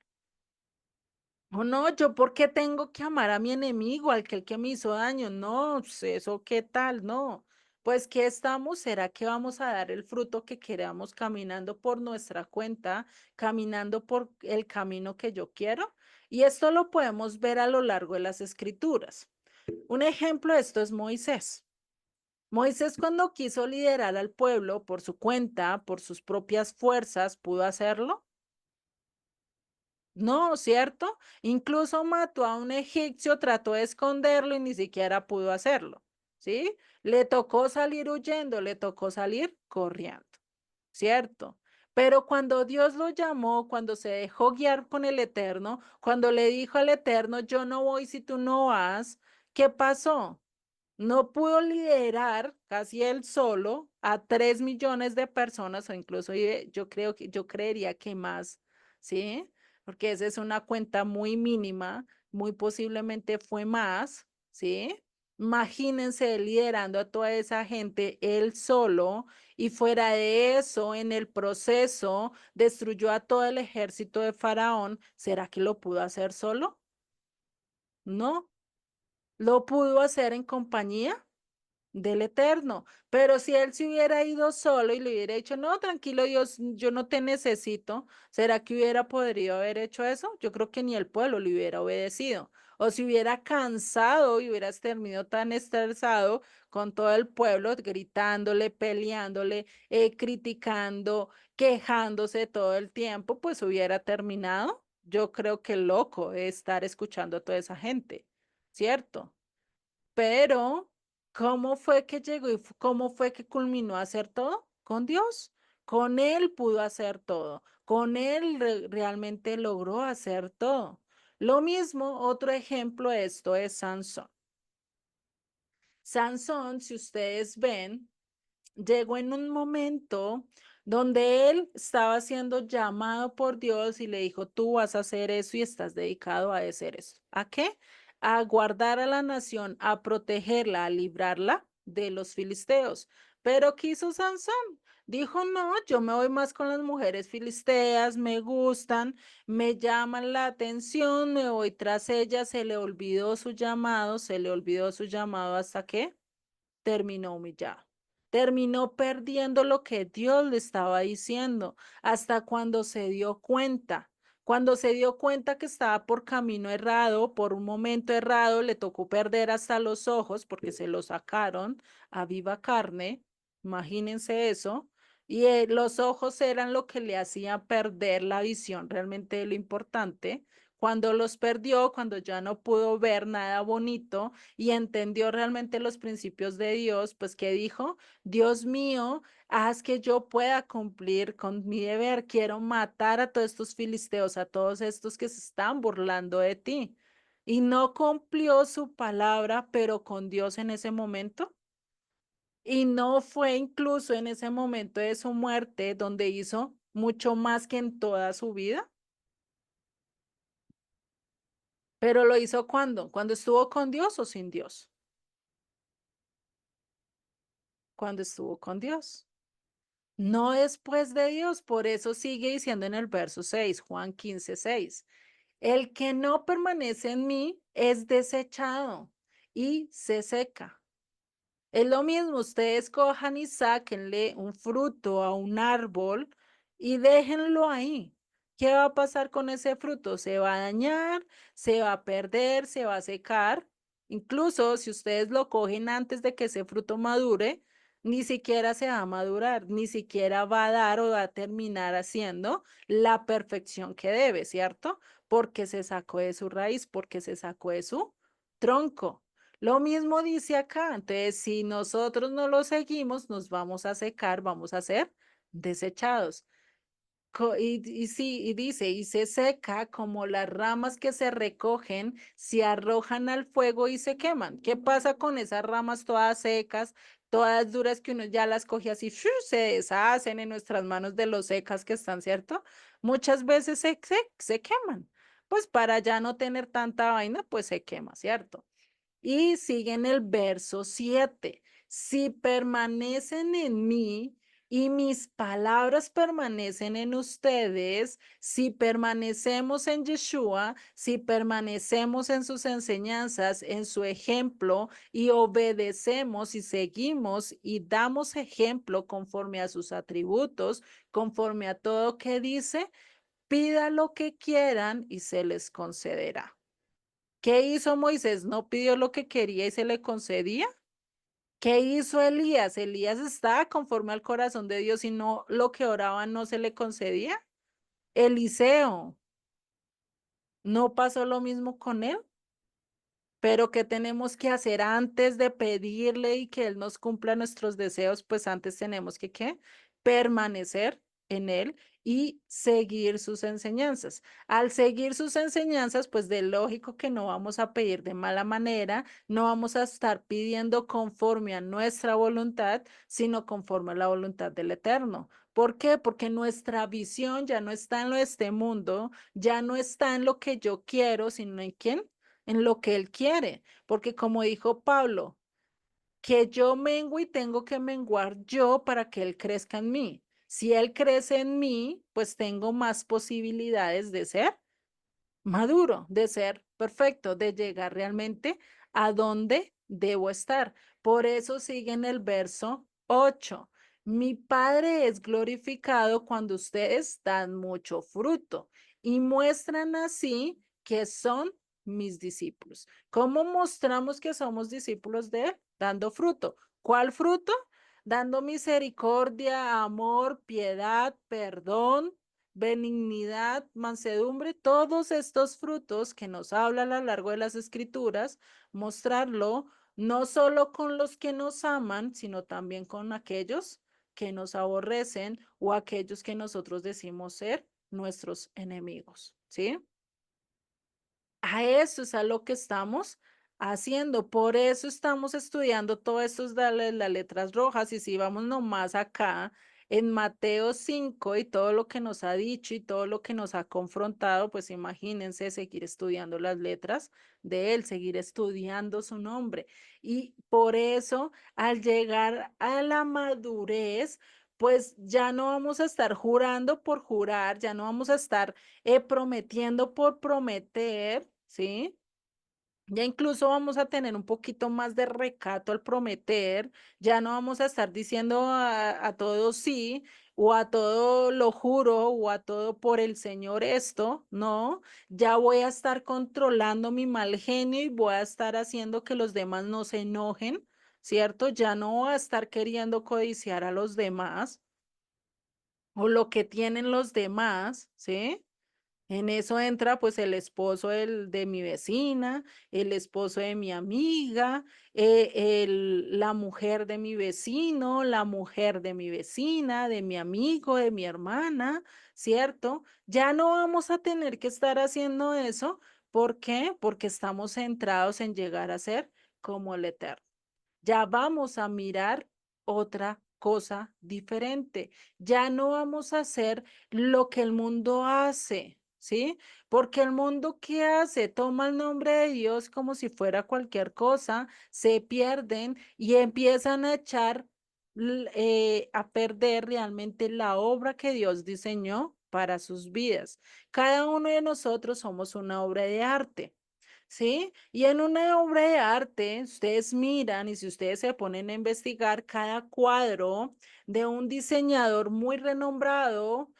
O no, yo por qué tengo que amar a mi enemigo, al que me hizo daño, no, pues, eso qué tal, no. Pues, ¿qué estamos? ¿Será que vamos a dar el fruto que queramos caminando por nuestra cuenta, caminando por el camino que yo quiero? Y esto lo podemos ver a lo largo de las escrituras. Un ejemplo de esto es Moisés. Moisés cuando quiso liderar al pueblo por su cuenta, por sus propias fuerzas, ¿pudo hacerlo? No, ¿cierto? Incluso mató a un egipcio, trató de esconderlo y ni siquiera pudo hacerlo, ¿sí? Le tocó salir huyendo, le tocó salir corriendo, ¿cierto? Pero cuando Dios lo llamó, cuando se dejó guiar con el Eterno, cuando le dijo al Eterno, yo no voy si tú no vas, ¿qué pasó? No pudo liderar casi él solo a 3 millones de personas o incluso yo creo que yo creería que más, ¿sí? Porque esa es una cuenta muy mínima, muy posiblemente fue más, ¿sí? Imagínense él liderando a toda esa gente él solo y fuera de eso, en el proceso, destruyó a todo el ejército de Faraón. ¿Será que lo pudo hacer solo? No, lo pudo hacer en compañía del Eterno. Pero si él se hubiera ido solo y le hubiera dicho, no, tranquilo, Dios, yo no te necesito, ¿será que hubiera podido haber hecho eso? Yo creo que ni el pueblo le hubiera obedecido. O si hubiera cansado y hubieras terminado tan estresado con todo el pueblo, gritándole, peleándole, criticando, quejándose todo el tiempo, pues hubiera terminado. Yo creo que loco es estar escuchando a toda esa gente, ¿cierto? Pero, ¿cómo fue que llegó y cómo fue que culminó a hacer todo? Con Dios. Con Él pudo hacer todo. Con Él realmente logró hacer todo. Lo mismo, otro ejemplo de esto es Sansón. Sansón, si ustedes ven, llegó en un momento donde él estaba siendo llamado por Dios y le dijo, tú vas a hacer eso y estás dedicado a hacer eso. ¿A qué? A guardar a la nación, a protegerla, a librarla de los filisteos. Pero ¿qué hizo Sansón? Dijo, no, yo me voy más con las mujeres filisteas, me gustan, me llaman la atención, me voy tras ellas, se le olvidó su llamado, se le olvidó su llamado hasta que terminó humillado. Terminó perdiendo lo que Dios le estaba diciendo hasta cuando se dio cuenta que estaba por camino errado, por un momento errado, le tocó perder hasta los ojos porque se los sacaron a viva carne. Imagínense eso. Y los ojos eran lo que le hacía perder la visión realmente de lo importante. Cuando los perdió, cuando ya no pudo ver nada bonito, y entendió realmente los principios de Dios, pues ¿qué dijo? Dios mío, haz que yo pueda cumplir con mi deber. Quiero matar a todos estos filisteos, a todos estos que se están burlando de ti. y no cumplió su palabra, pero con Dios en ese momento. Y no fue incluso en ese momento de su muerte donde hizo mucho más que en toda su vida. Pero lo hizo cuando, cuando estuvo con Dios o sin Dios, cuando estuvo con Dios. No después de Dios, por eso sigue diciendo en el verso 6, Juan 15:6. El que no permanece en mí es desechado y se seca. Es lo mismo, ustedes cojan y sáquenle un fruto a un árbol y déjenlo ahí. ¿Qué va a pasar con ese fruto? Se va a dañar, se va a perder, se va a secar. Incluso si ustedes lo cogen antes de que ese fruto madure, ni siquiera se va a madurar, ni siquiera va a dar o va a terminar haciendo la perfección que debe, ¿cierto? Porque se sacó de su raíz, porque se sacó de su tronco. Lo mismo dice acá. Entonces, si nosotros no lo seguimos, nos vamos a secar, vamos a ser desechados. Y sí, y dice, y se seca como las ramas que se recogen, se arrojan al fuego y se queman. ¿Qué pasa con esas ramas todas secas, todas duras que uno ya las coge así, ¡shu! Se deshacen en nuestras manos de lo secas que están, ¿cierto? Muchas veces se queman. Pues para ya no tener tanta vaina, pues se quema, ¿cierto? Y sigue en el verso 7. Si permanecen en mí y mis palabras permanecen en ustedes, si permanecemos en Yeshua, si permanecemos en sus enseñanzas, en su ejemplo y obedecemos y seguimos y damos ejemplo conforme a sus atributos, conforme a todo que dice, pida lo que quieran y se les concederá. ¿Qué hizo Moisés? ¿No pidió lo que quería y se le concedía? ¿Qué hizo Elías? Elías estaba conforme al corazón de Dios y no lo que oraba no se le concedía. Eliseo, ¿no pasó lo mismo con él? Pero ¿qué tenemos que hacer antes de pedirle y que Él nos cumpla nuestros deseos? Pues antes tenemos que, ¿qué? Permanecer en Él y seguir sus enseñanzas. Al seguir sus enseñanzas, pues de lógico que no vamos a pedir de mala manera, no vamos a estar pidiendo conforme a nuestra voluntad, sino conforme a la voluntad del Eterno. ¿Por qué? Porque nuestra visión ya no está en lo de este mundo, ya no está en lo que yo quiero, sino en quién, en lo que Él quiere, porque como dijo Pablo, que yo mengo y tengo que menguar yo para que Él crezca en mí. Si Él crece en mí, pues tengo más posibilidades de ser maduro, de ser perfecto, de llegar realmente a donde debo estar. Por eso sigue en el verso 8. Mi Padre es glorificado cuando ustedes dan mucho fruto y muestran así que son mis discípulos. ¿Cómo mostramos que somos discípulos de Él? Dando fruto. ¿Cuál fruto? Dando misericordia, amor, piedad, perdón, benignidad, mansedumbre, todos estos frutos que nos habla a lo largo de las escrituras, mostrarlo no solo con los que nos aman, sino también con aquellos que nos aborrecen o aquellos que nosotros decimos ser nuestros enemigos, ¿sí? A eso es a lo que estamos haciendo. Por eso estamos estudiando todos estos de las letras rojas. Y si vamos nomás acá en Mateo 5 y todo lo que nos ha dicho y todo lo que nos ha confrontado, pues imagínense seguir estudiando las letras de él, seguir estudiando su nombre. Y por eso, al llegar a la madurez, pues ya no vamos a estar jurando por jurar, ya no vamos a estar prometiendo por prometer, ¿sí? Ya incluso vamos a tener un poquito más de recato al prometer, ya no vamos a estar diciendo a todo sí, o a todo lo juro, o a todo por el Señor esto, no, ya voy a estar controlando mi mal genio y voy a estar haciendo que los demás no se enojen, ¿cierto? Ya no voy a estar queriendo codiciar a los demás o lo que tienen los demás, ¿sí? En eso entra pues el esposo de mi vecina, el esposo de mi amiga, la mujer de mi vecino, la mujer de mi vecina, de mi amigo, de mi hermana, ¿cierto? Ya no vamos a tener que estar haciendo eso ¿Por qué? Porque estamos centrados en llegar a ser como el Eterno. Ya vamos a mirar otra cosa diferente. Ya no vamos a hacer lo que el mundo hace, ¿sí? Porque el mundo, ¿qué hace? Toma el nombre de Dios como si fuera cualquier cosa, se pierden y empiezan a echar, a perder realmente la obra que Dios diseñó para sus vidas. Cada uno de nosotros somos una obra de arte. ¿Sí? Y en una obra de arte, ustedes miran y si ustedes se ponen a investigar cada cuadro de un diseñador muy renombrado,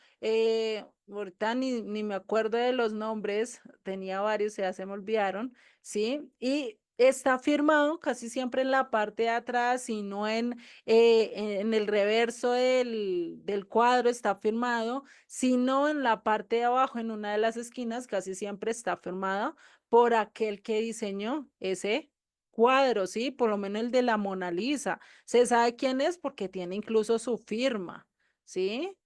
ahorita ni me acuerdo de los nombres, tenía varios, ya se me olvidaron, ¿sí? Y está firmado casi siempre en la parte de atrás y no en el reverso del cuadro está firmado, sino en la parte de abajo, en una de las esquinas, casi siempre está firmado por aquel que diseñó ese cuadro, ¿sí? Por lo menos el de la Mona Lisa. Se sabe quién es porque tiene incluso su firma, ¿sí?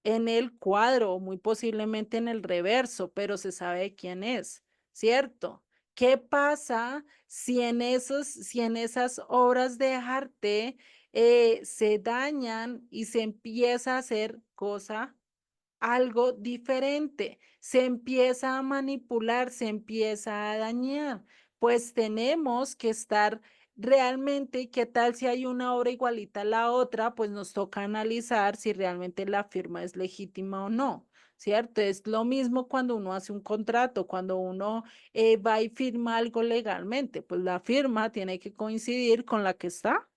En el cuadro, muy posiblemente en el reverso, pero se sabe quién es, ¿cierto? ¿Qué pasa si en esas obras de arte se dañan y se empieza a hacer cosa algo diferente, se empieza a manipular, se empieza a dañar? Pues tenemos que estar realmente, ¿qué tal si hay una obra igualita a la otra? Pues nos toca analizar si realmente la firma es legítima o no, ¿cierto? Es lo mismo cuando uno hace un contrato, cuando uno va y firma algo legalmente, pues la firma tiene que coincidir con la que está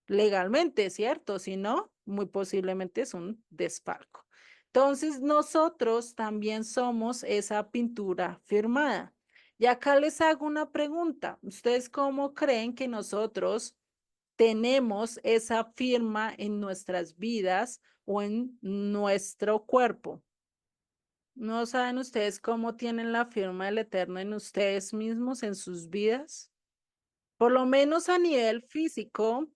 legalmente, ¿cierto? Si no, muy posiblemente es un desfalco. Entonces, nosotros también somos esa pintura firmada. Y acá les hago una pregunta. ¿Ustedes cómo creen que nosotros tenemos esa firma en nuestras vidas o en nuestro cuerpo? ¿No saben ustedes cómo tienen la firma del Eterno en ustedes mismos, en sus vidas? Por lo menos a nivel físico.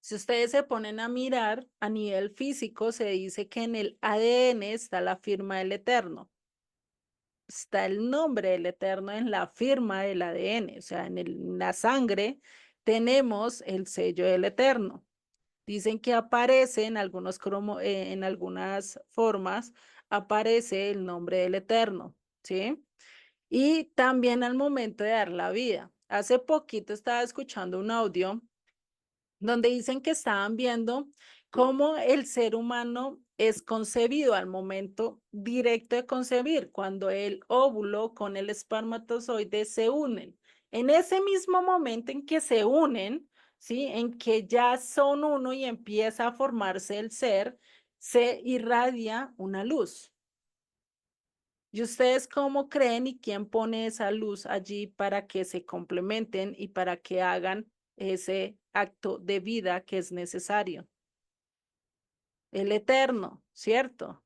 Si ustedes se ponen a mirar a nivel físico, se dice que en el ADN está la firma del Eterno. Está el nombre del Eterno en la firma del ADN, o sea, en la sangre tenemos el sello del Eterno. Dicen que aparece en en algunas formas, aparece el nombre del Eterno, ¿sí? Y también al momento de dar la vida. Hace poquito estaba escuchando un audio donde dicen que estaban viendo cómo el ser humano es concebido al momento directo de concebir, cuando el óvulo con el espermatozoide se unen. En ese mismo momento en que se unen, ¿sí? En que ya son uno y empieza a formarse el ser, se irradia una luz. ¿Y ustedes cómo creen y quién pone esa luz allí para que se complementen y para que hagan ese acto de vida que es necesario? El Eterno, ¿cierto?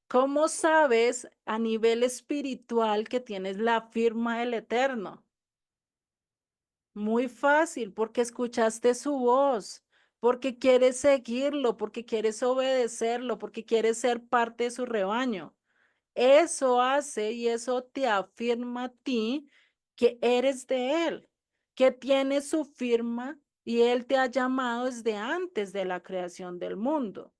¿Cómo sabes a nivel espiritual que tienes la firma del Eterno? Muy fácil, porque escuchaste su voz, porque quieres seguirlo, porque quieres obedecerlo, porque quieres ser parte de su rebaño. Eso hace y eso te afirma a ti que eres de Él, que tienes su firma y Él te ha llamado desde antes de la creación del mundo.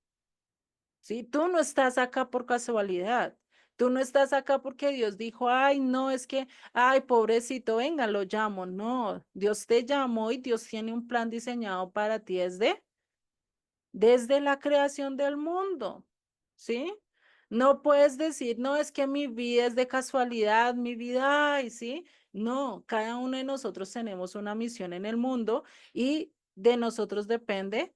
¿Sí? Tú no estás acá por casualidad. Tú no estás acá porque Dios dijo, ay, no, es que, ay, pobrecito, venga, lo llamo. No, Dios te llamó y Dios tiene un plan diseñado para ti desde la creación del mundo, ¿sí? No puedes decir, no, es que mi vida es de casualidad, mi vida, ay, ¿sí? No, cada uno de nosotros tenemos una misión en el mundo y de nosotros depende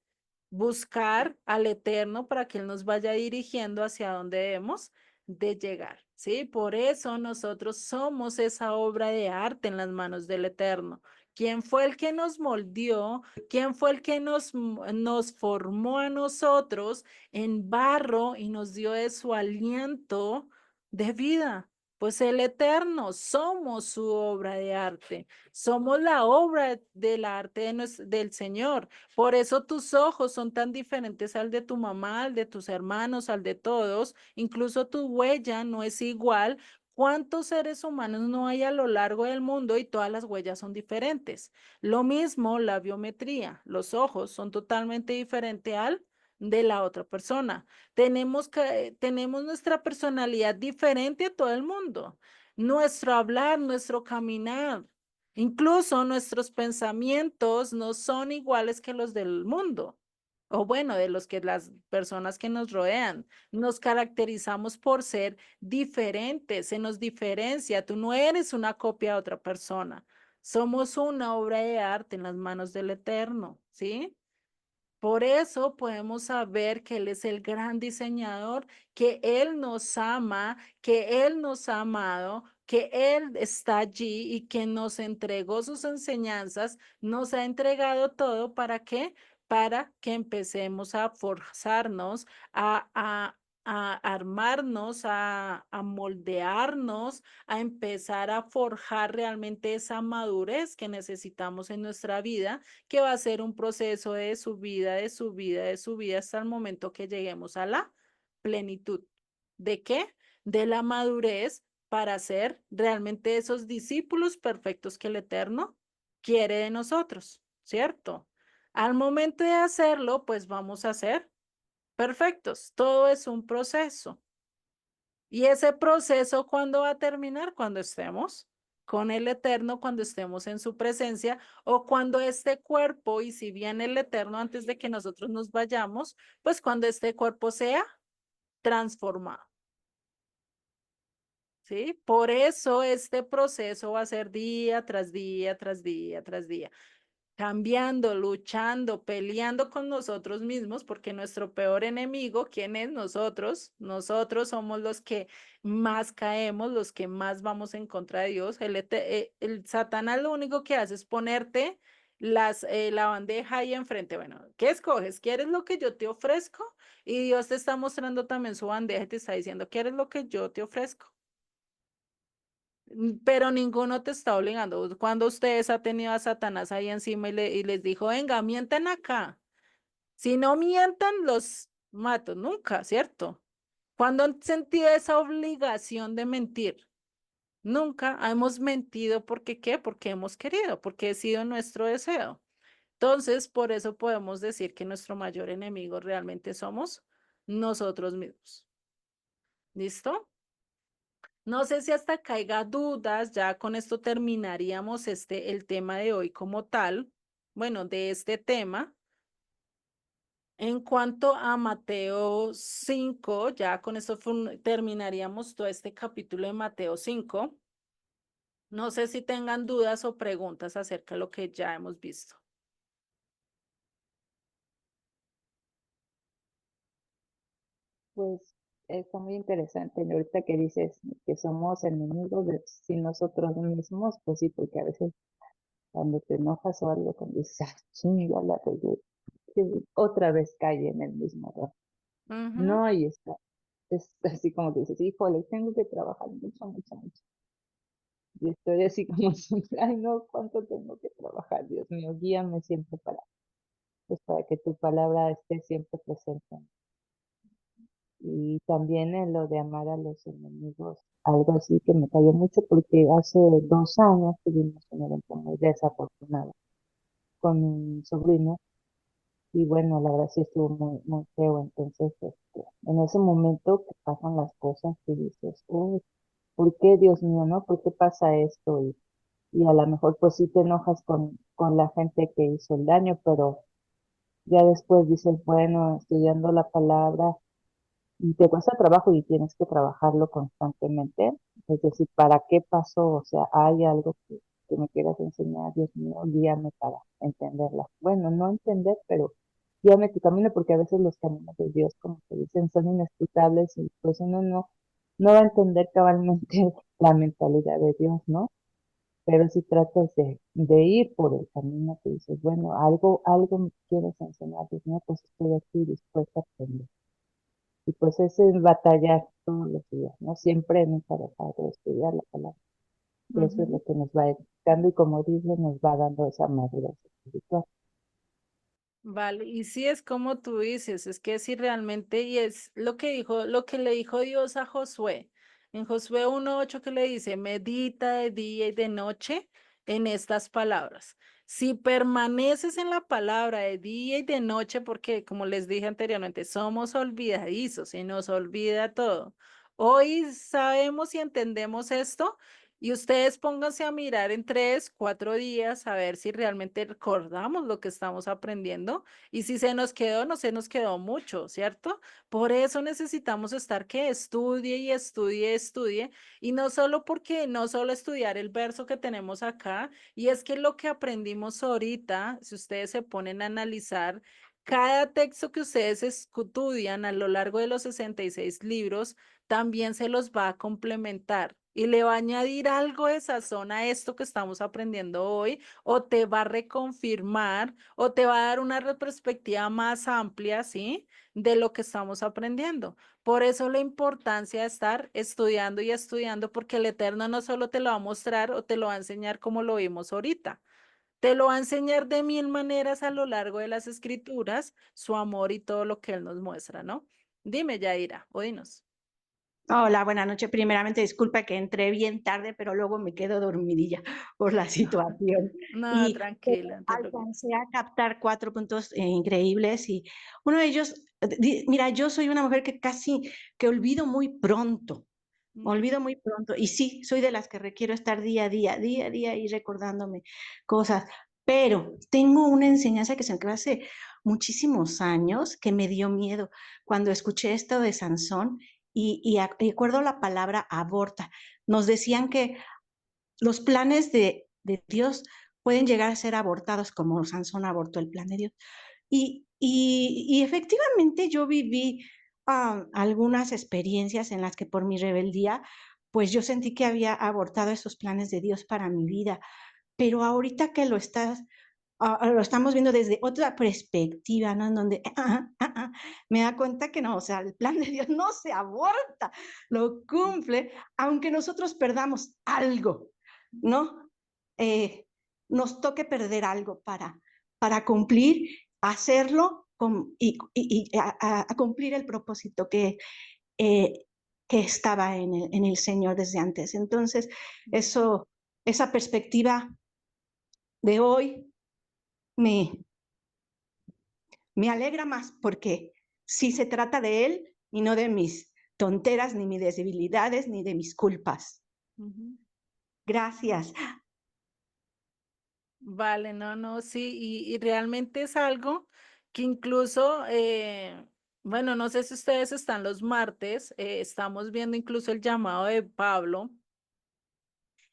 buscar al Eterno para que Él nos vaya dirigiendo hacia donde debemos de llegar, ¿sí? Por eso nosotros somos esa obra de arte en las manos del Eterno. ¿Quién fue el que nos moldeó? ¿Quién fue el que nos formó a nosotros en barro y nos dio de su aliento de vida? Pues el Eterno, somos su obra de arte, somos la obra del arte del Señor. Por eso tus ojos son tan diferentes al de tu mamá, al de tus hermanos, al de todos. Incluso tu huella no es igual ¿Cuántos seres humanos no hay a lo largo del mundo y todas las huellas son diferentes? Lo mismo la biometría, los ojos son totalmente diferentes al de la otra persona. Tenemos nuestra personalidad diferente a todo el mundo, nuestro hablar, nuestro caminar, incluso nuestros pensamientos no son iguales que los del mundo, o bueno, de los que las personas que nos rodean. Nos caracterizamos por ser diferentes, se nos diferencia. Tú no eres una copia de otra persona. Somos una obra de arte en las manos del Eterno, ¿sí? Por eso podemos saber que Él es el gran diseñador, que Él nos ama, que Él nos ha amado, que Él está allí y que nos entregó sus enseñanzas, nos ha entregado todo. ¿Para qué? Para que empecemos a forzarnos, a armarnos, a moldearnos, a empezar a forjar realmente esa madurez que necesitamos en nuestra vida, que va a ser un proceso de subida, de subida, de subida hasta el momento que lleguemos a la plenitud. ¿De qué? De la madurez para ser realmente esos discípulos perfectos que el Eterno quiere de nosotros, ¿cierto? Al momento de hacerlo, pues vamos a ser perfectos. Todo es un proceso. Y ese proceso, ¿cuándo va a terminar? Cuando estemos con el Eterno, cuando estemos en su presencia o cuando este cuerpo, y si viene el Eterno antes de que nosotros nos vayamos, pues cuando este cuerpo sea transformado, ¿sí? Por eso este proceso va a ser día tras día, tras día, tras día, cambiando, luchando, peleando con nosotros mismos, porque nuestro peor enemigo, ¿quién es? Nosotros. Nosotros somos los que más caemos, los que más vamos en contra de Dios. El Satanás lo único que hace es ponerte la bandeja ahí enfrente. Bueno, ¿qué escoges? ¿Quieres lo que yo te ofrezco? Y Dios te está mostrando también su bandeja y te está diciendo, ¿quieres lo que yo te ofrezco? Pero ninguno te está obligando. Cuando ustedes han tenido a Satanás ahí encima y les dijo, venga, mienten acá. Si no mientan, los mato. Nunca, ¿cierto? Cuando han sentido esa obligación de mentir, nunca hemos mentido porque ¿qué? Porque hemos querido, porque ha sido nuestro deseo. Entonces, por eso podemos decir que nuestro mayor enemigo realmente somos nosotros mismos. ¿Listo? No sé si hasta caiga dudas, ya con esto terminaríamos el tema de hoy como tal, bueno, de este tema. En cuanto a Mateo 5, ya con esto terminaríamos todo este capítulo de Mateo 5. No sé si tengan dudas o preguntas acerca de lo que ya hemos visto. Pues está muy interesante. Y ahorita que dices que somos enemigos de sí nosotros mismos, pues sí, porque a veces cuando te enojas o algo, cuando dices, ah, chinga, la regué", que otra vez cae en el mismo error. Ujú, No, y está, es así como que dices, híjole, tengo que trabajar mucho, mucho, mucho. Y estoy así como siempre, ay no, ¿cuánto tengo que trabajar? Dios mío, guíame siempre pues para que tu palabra esté siempre presente. Y también en lo de amar a los enemigos, algo así que me cayó mucho porque hace 2 años tuvimos un evento muy desafortunado con un sobrino y bueno, la verdad sí estuvo muy, muy feo. Entonces, en ese momento que pasan las cosas, tú dices, uy, ¿por qué, Dios mío, no? ¿Por qué pasa esto? Y a lo mejor pues sí te enojas con la gente que hizo el daño, pero ya después dices, bueno, estudiando la palabra y te cuesta trabajo y tienes que trabajarlo constantemente. Es decir, ¿para qué pasó? O sea, hay algo que me quieras enseñar, Dios mío, guíame para entenderla. Bueno, no entender, pero guíame tu camino porque a veces los caminos de Dios, como te dicen, son inescrutables y pues uno no va a entender cabalmente la mentalidad de Dios, ¿no? Pero si tratas de ir por el camino que dices, bueno, algo me quieres enseñar, Dios mío, pues estoy aquí dispuesta a aprender. Y pues ese es batallar todos los días, ¿no? Siempre nunca dejar de estudiar la palabra. Y eso es lo ujú. que nos va educando y como dice, nos va dando esa madurez espiritual. Vale, y sí es como tú dices, es que si realmente, y es lo que dijo, lo que le dijo Dios a Josué. En Josué 1:8 que le dice, medita de día y de noche en estas palabras. Si permaneces en la palabra de día y de noche, porque como les dije anteriormente, somos olvidadizos y nos olvida todo. Hoy sabemos y entendemos esto y ustedes pónganse a mirar en 3, 4 días a ver si realmente recordamos lo que estamos aprendiendo y si se nos quedó, no se nos quedó mucho, ¿cierto? Por eso necesitamos estar que estudie y estudie, estudie, y no solo porque, no solo estudiar el verso que tenemos acá, y es que lo que aprendimos ahorita, si ustedes se ponen a analizar, cada texto que ustedes estudian a lo largo de los 66 libros, también se los va a complementar. Y le va a añadir algo de sazón a esto que estamos aprendiendo hoy, o te va a reconfirmar, o te va a dar una retrospectiva más amplia, ¿sí? De lo que estamos aprendiendo. Por eso la importancia de estar estudiando y estudiando, porque el Eterno no solo te lo va a mostrar o te lo va a enseñar como lo vimos ahorita, te lo va a enseñar de mil maneras a lo largo de las escrituras, su amor y todo lo que Él nos muestra, ¿no? Dime, Yaira, o dinos. Hola, buenas noches. Primeramente, disculpa que entré bien tarde, pero luego me quedo dormidilla por la situación. No, Y tranquila, no te preocupes. alcancé a captar 4 puntos increíbles y uno de ellos, mira, yo soy una mujer que casi que Mm, olvido muy pronto. Y sí, soy de las que requiero estar día a día y recordándome cosas. Pero tengo una enseñanza que se me quedó hace muchísimos años que me dio miedo cuando escuché esto de Sansón y recuerdo la palabra aborta. Nos decían que los planes de Dios pueden llegar a ser abortados como Sansón abortó el plan de Dios. Y efectivamente yo viví algunas experiencias en las que por mi rebeldía, pues yo sentí que había abortado esos planes de Dios para mi vida. Pero ahorita que lo estamos viendo desde otra perspectiva, ¿no? En donde me da cuenta que no, o sea, el plan de Dios no se aborta, lo cumple, aunque nosotros perdamos algo, ¿no? Eh, nos toque perder algo para cumplir, hacerlo a cumplir el propósito eh, que estaba en el Señor desde antes. Entonces, eso, esa perspectiva de hoy me, me alegra más porque sí se trata de Él y no de mis tonteras, ni mis debilidades, ni de mis culpas. ujú. Gracias. Vale, no, no, sí, y realmente es algo que incluso, bueno, no sé si ustedes están los martes, estamos viendo incluso el llamado de Pablo,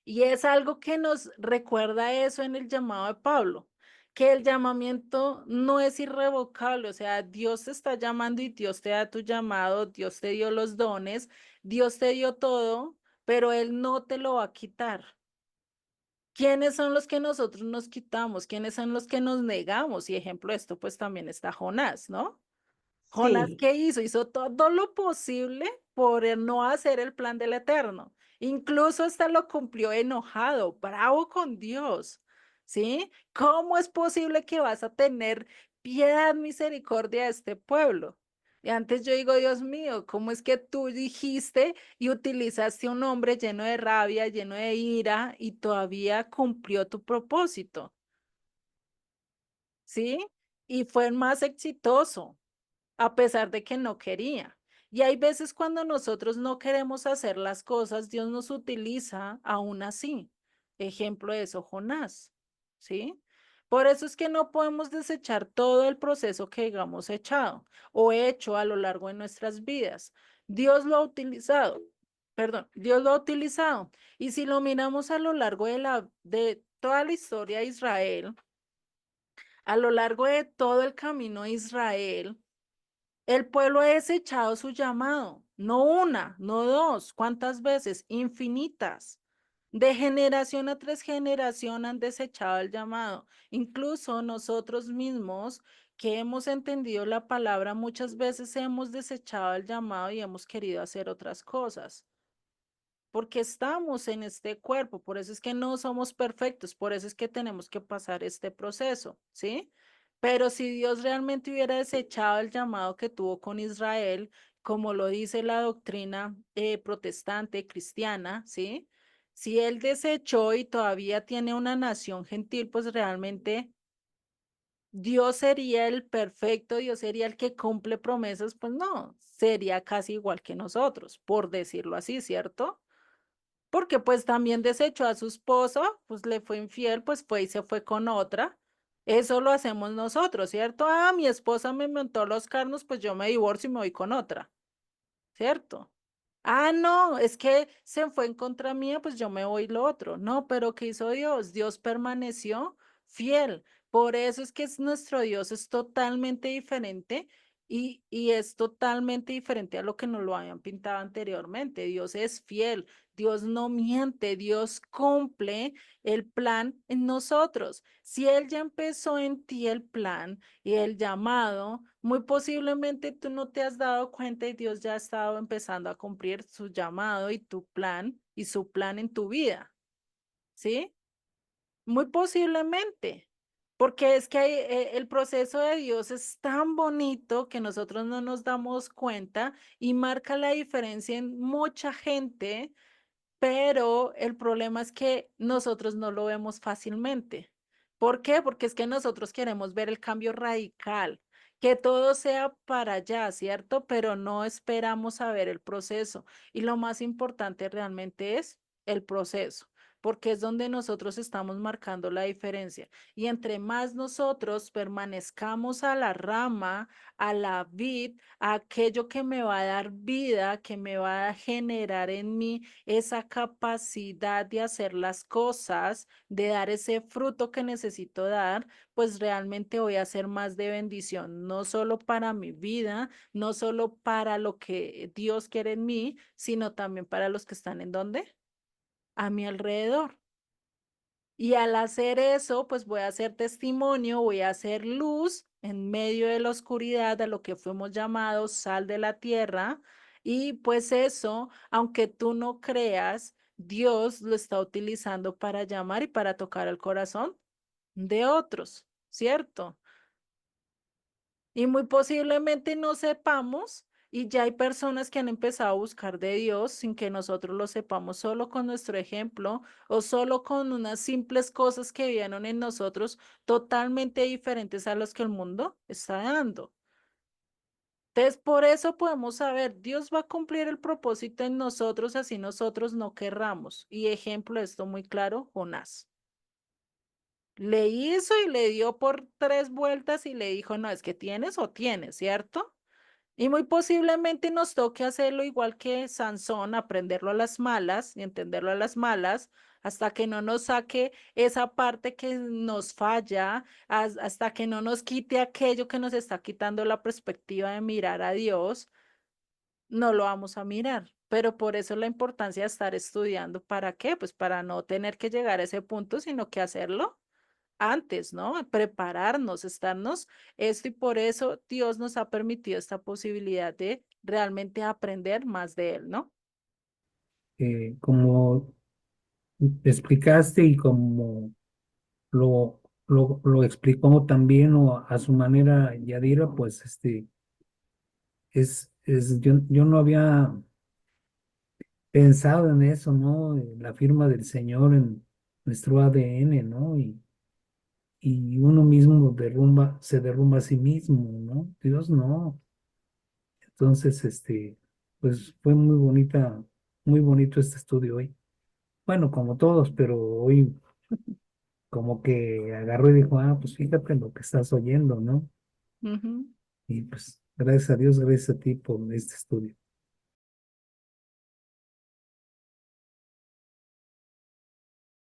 y es algo que nos recuerda eso en el llamado de Pablo, que el llamamiento no es irrevocable, o sea, Dios te está llamando y Dios te da tu llamado, Dios te dio los dones, Dios te dio todo, pero Él no te lo va a quitar. ¿Quiénes son los que nosotros nos quitamos? ¿Quiénes son los que nos negamos? Y ejemplo de esto, pues también está Jonás, ¿no? Jonás, Sí, ¿qué hizo? Hizo todo lo posible por no hacer el plan del Eterno. Incluso hasta lo cumplió enojado, bravo con Dios, ¿sí? ¿Cómo es posible que vas a tener piedad, misericordia de este pueblo? Y antes yo digo, Dios mío, ¿cómo es que tú dijiste y utilizaste un hombre lleno de rabia, lleno de ira y todavía cumplió tu propósito? ¿Sí? Y fue más exitoso a pesar de que no quería. Y hay veces cuando nosotros no queremos hacer las cosas, Dios nos utiliza aún así. Ejemplo de eso, Jonás, ¿sí? Por eso es que no podemos desechar todo el proceso que hemos echado o hecho a lo largo de nuestras vidas. Dios lo ha utilizado, perdón, Dios lo ha utilizado. Y si lo miramos a lo largo de toda la historia de Israel, a lo largo de todo el camino de Israel, el pueblo ha desechado su llamado, no una, no dos, ¿cuántas veces? Infinitas. De generación a tras generación han desechado el llamado. Incluso nosotros mismos que hemos entendido la palabra muchas veces hemos desechado el llamado y hemos querido hacer otras cosas. Porque estamos en este cuerpo, por eso es que no somos perfectos, por eso es que tenemos que pasar este proceso, ¿sí? Pero si Dios realmente hubiera desechado el llamado que tuvo con Israel, como lo dice la doctrina protestante cristiana, ¿sí? Si él desechó y todavía tiene una nación gentil, pues realmente Dios sería el perfecto, Dios sería el que cumple promesas, pues no, sería casi igual que nosotros, por decirlo así, ¿cierto? Porque pues también desechó a su esposa, pues le fue infiel, pues fue y se fue con otra. Eso lo hacemos nosotros, ¿cierto? Ah, mi esposa me montó los carnos, pues yo me divorcio y me voy con otra, ¿cierto? Ah, no, es que se fue en contra mía, pues yo me voy lo otro. No, pero ¿qué hizo Dios? Dios permaneció fiel. Por eso es que nuestro Dios es totalmente diferente y es totalmente diferente a lo que nos lo habían pintado anteriormente. Dios es fiel, Dios no miente, Dios cumple el plan en nosotros. Si Él ya empezó en ti el plan y el llamado, muy posiblemente tú no te has dado cuenta y Dios ya ha estado empezando a cumplir su llamado y tu plan y su plan en tu vida, ¿sí? Muy posiblemente, porque es que el proceso de Dios es tan bonito que nosotros no nos damos cuenta y marca la diferencia en mucha gente, pero el problema es que nosotros no lo vemos fácilmente. ¿Por qué? Porque es que nosotros queremos ver el cambio radical, que todo sea para allá, ¿cierto? Pero no esperamos a ver el proceso. Y lo más importante realmente es el proceso, porque es donde nosotros estamos marcando la diferencia. Y entre más nosotros permanezcamos a la rama, a la vid, a aquello que me va a dar vida, que me va a generar en mí esa capacidad de hacer las cosas, de dar ese fruto que necesito dar, pues realmente voy a ser más de bendición, no solo para mi vida, no solo para lo que Dios quiere en mí, sino también para los que están en donde, a mi alrededor. Y al hacer eso, pues voy a hacer testimonio, voy a hacer luz en medio de la oscuridad, a lo que fuimos llamados sal de la tierra. Y pues eso, aunque tú no creas, Dios lo está utilizando para llamar y para tocar el corazón de otros, ¿cierto? Y muy posiblemente no sepamos, y ya hay personas que han empezado a buscar de Dios sin que nosotros lo sepamos, solo con nuestro ejemplo o solo con unas simples cosas que vieron en nosotros totalmente diferentes a los que el mundo está dando. Entonces, por eso podemos saber, Dios va a cumplir el propósito en nosotros, así nosotros no querramos. Y ejemplo de esto muy claro, Jonás. Le hizo y le dio por 3 vueltas y le dijo, no, es que tienes o tienes, ¿cierto? Y muy posiblemente nos toque hacerlo igual que Sansón, aprenderlo a las malas y entenderlo a las malas, hasta que no nos saque esa parte que nos falla, hasta que no nos quite aquello que nos está quitando la perspectiva de mirar a Dios, no lo vamos a mirar. Pero por eso la importancia de estar estudiando. ¿Para qué? Pues para no tener que llegar a ese punto, sino que hacerlo antes, ¿no? Prepararnos, estarnos esto y por eso Dios nos ha permitido esta posibilidad de realmente aprender más de Él, ¿no? Como explicaste y como lo explicó también o a su manera Yadira, pues yo no había pensado en eso, ¿no? La firma del Señor en nuestro ADN, ¿no? Y uno mismo se derrumba a sí mismo, ¿no? Dios no. Entonces, pues fue muy bonito este estudio hoy. Bueno, como todos, pero hoy como que agarró y dijo, ah, pues fíjate lo que estás oyendo, ¿no? Ujú. Y pues gracias a Dios, gracias a ti por este estudio.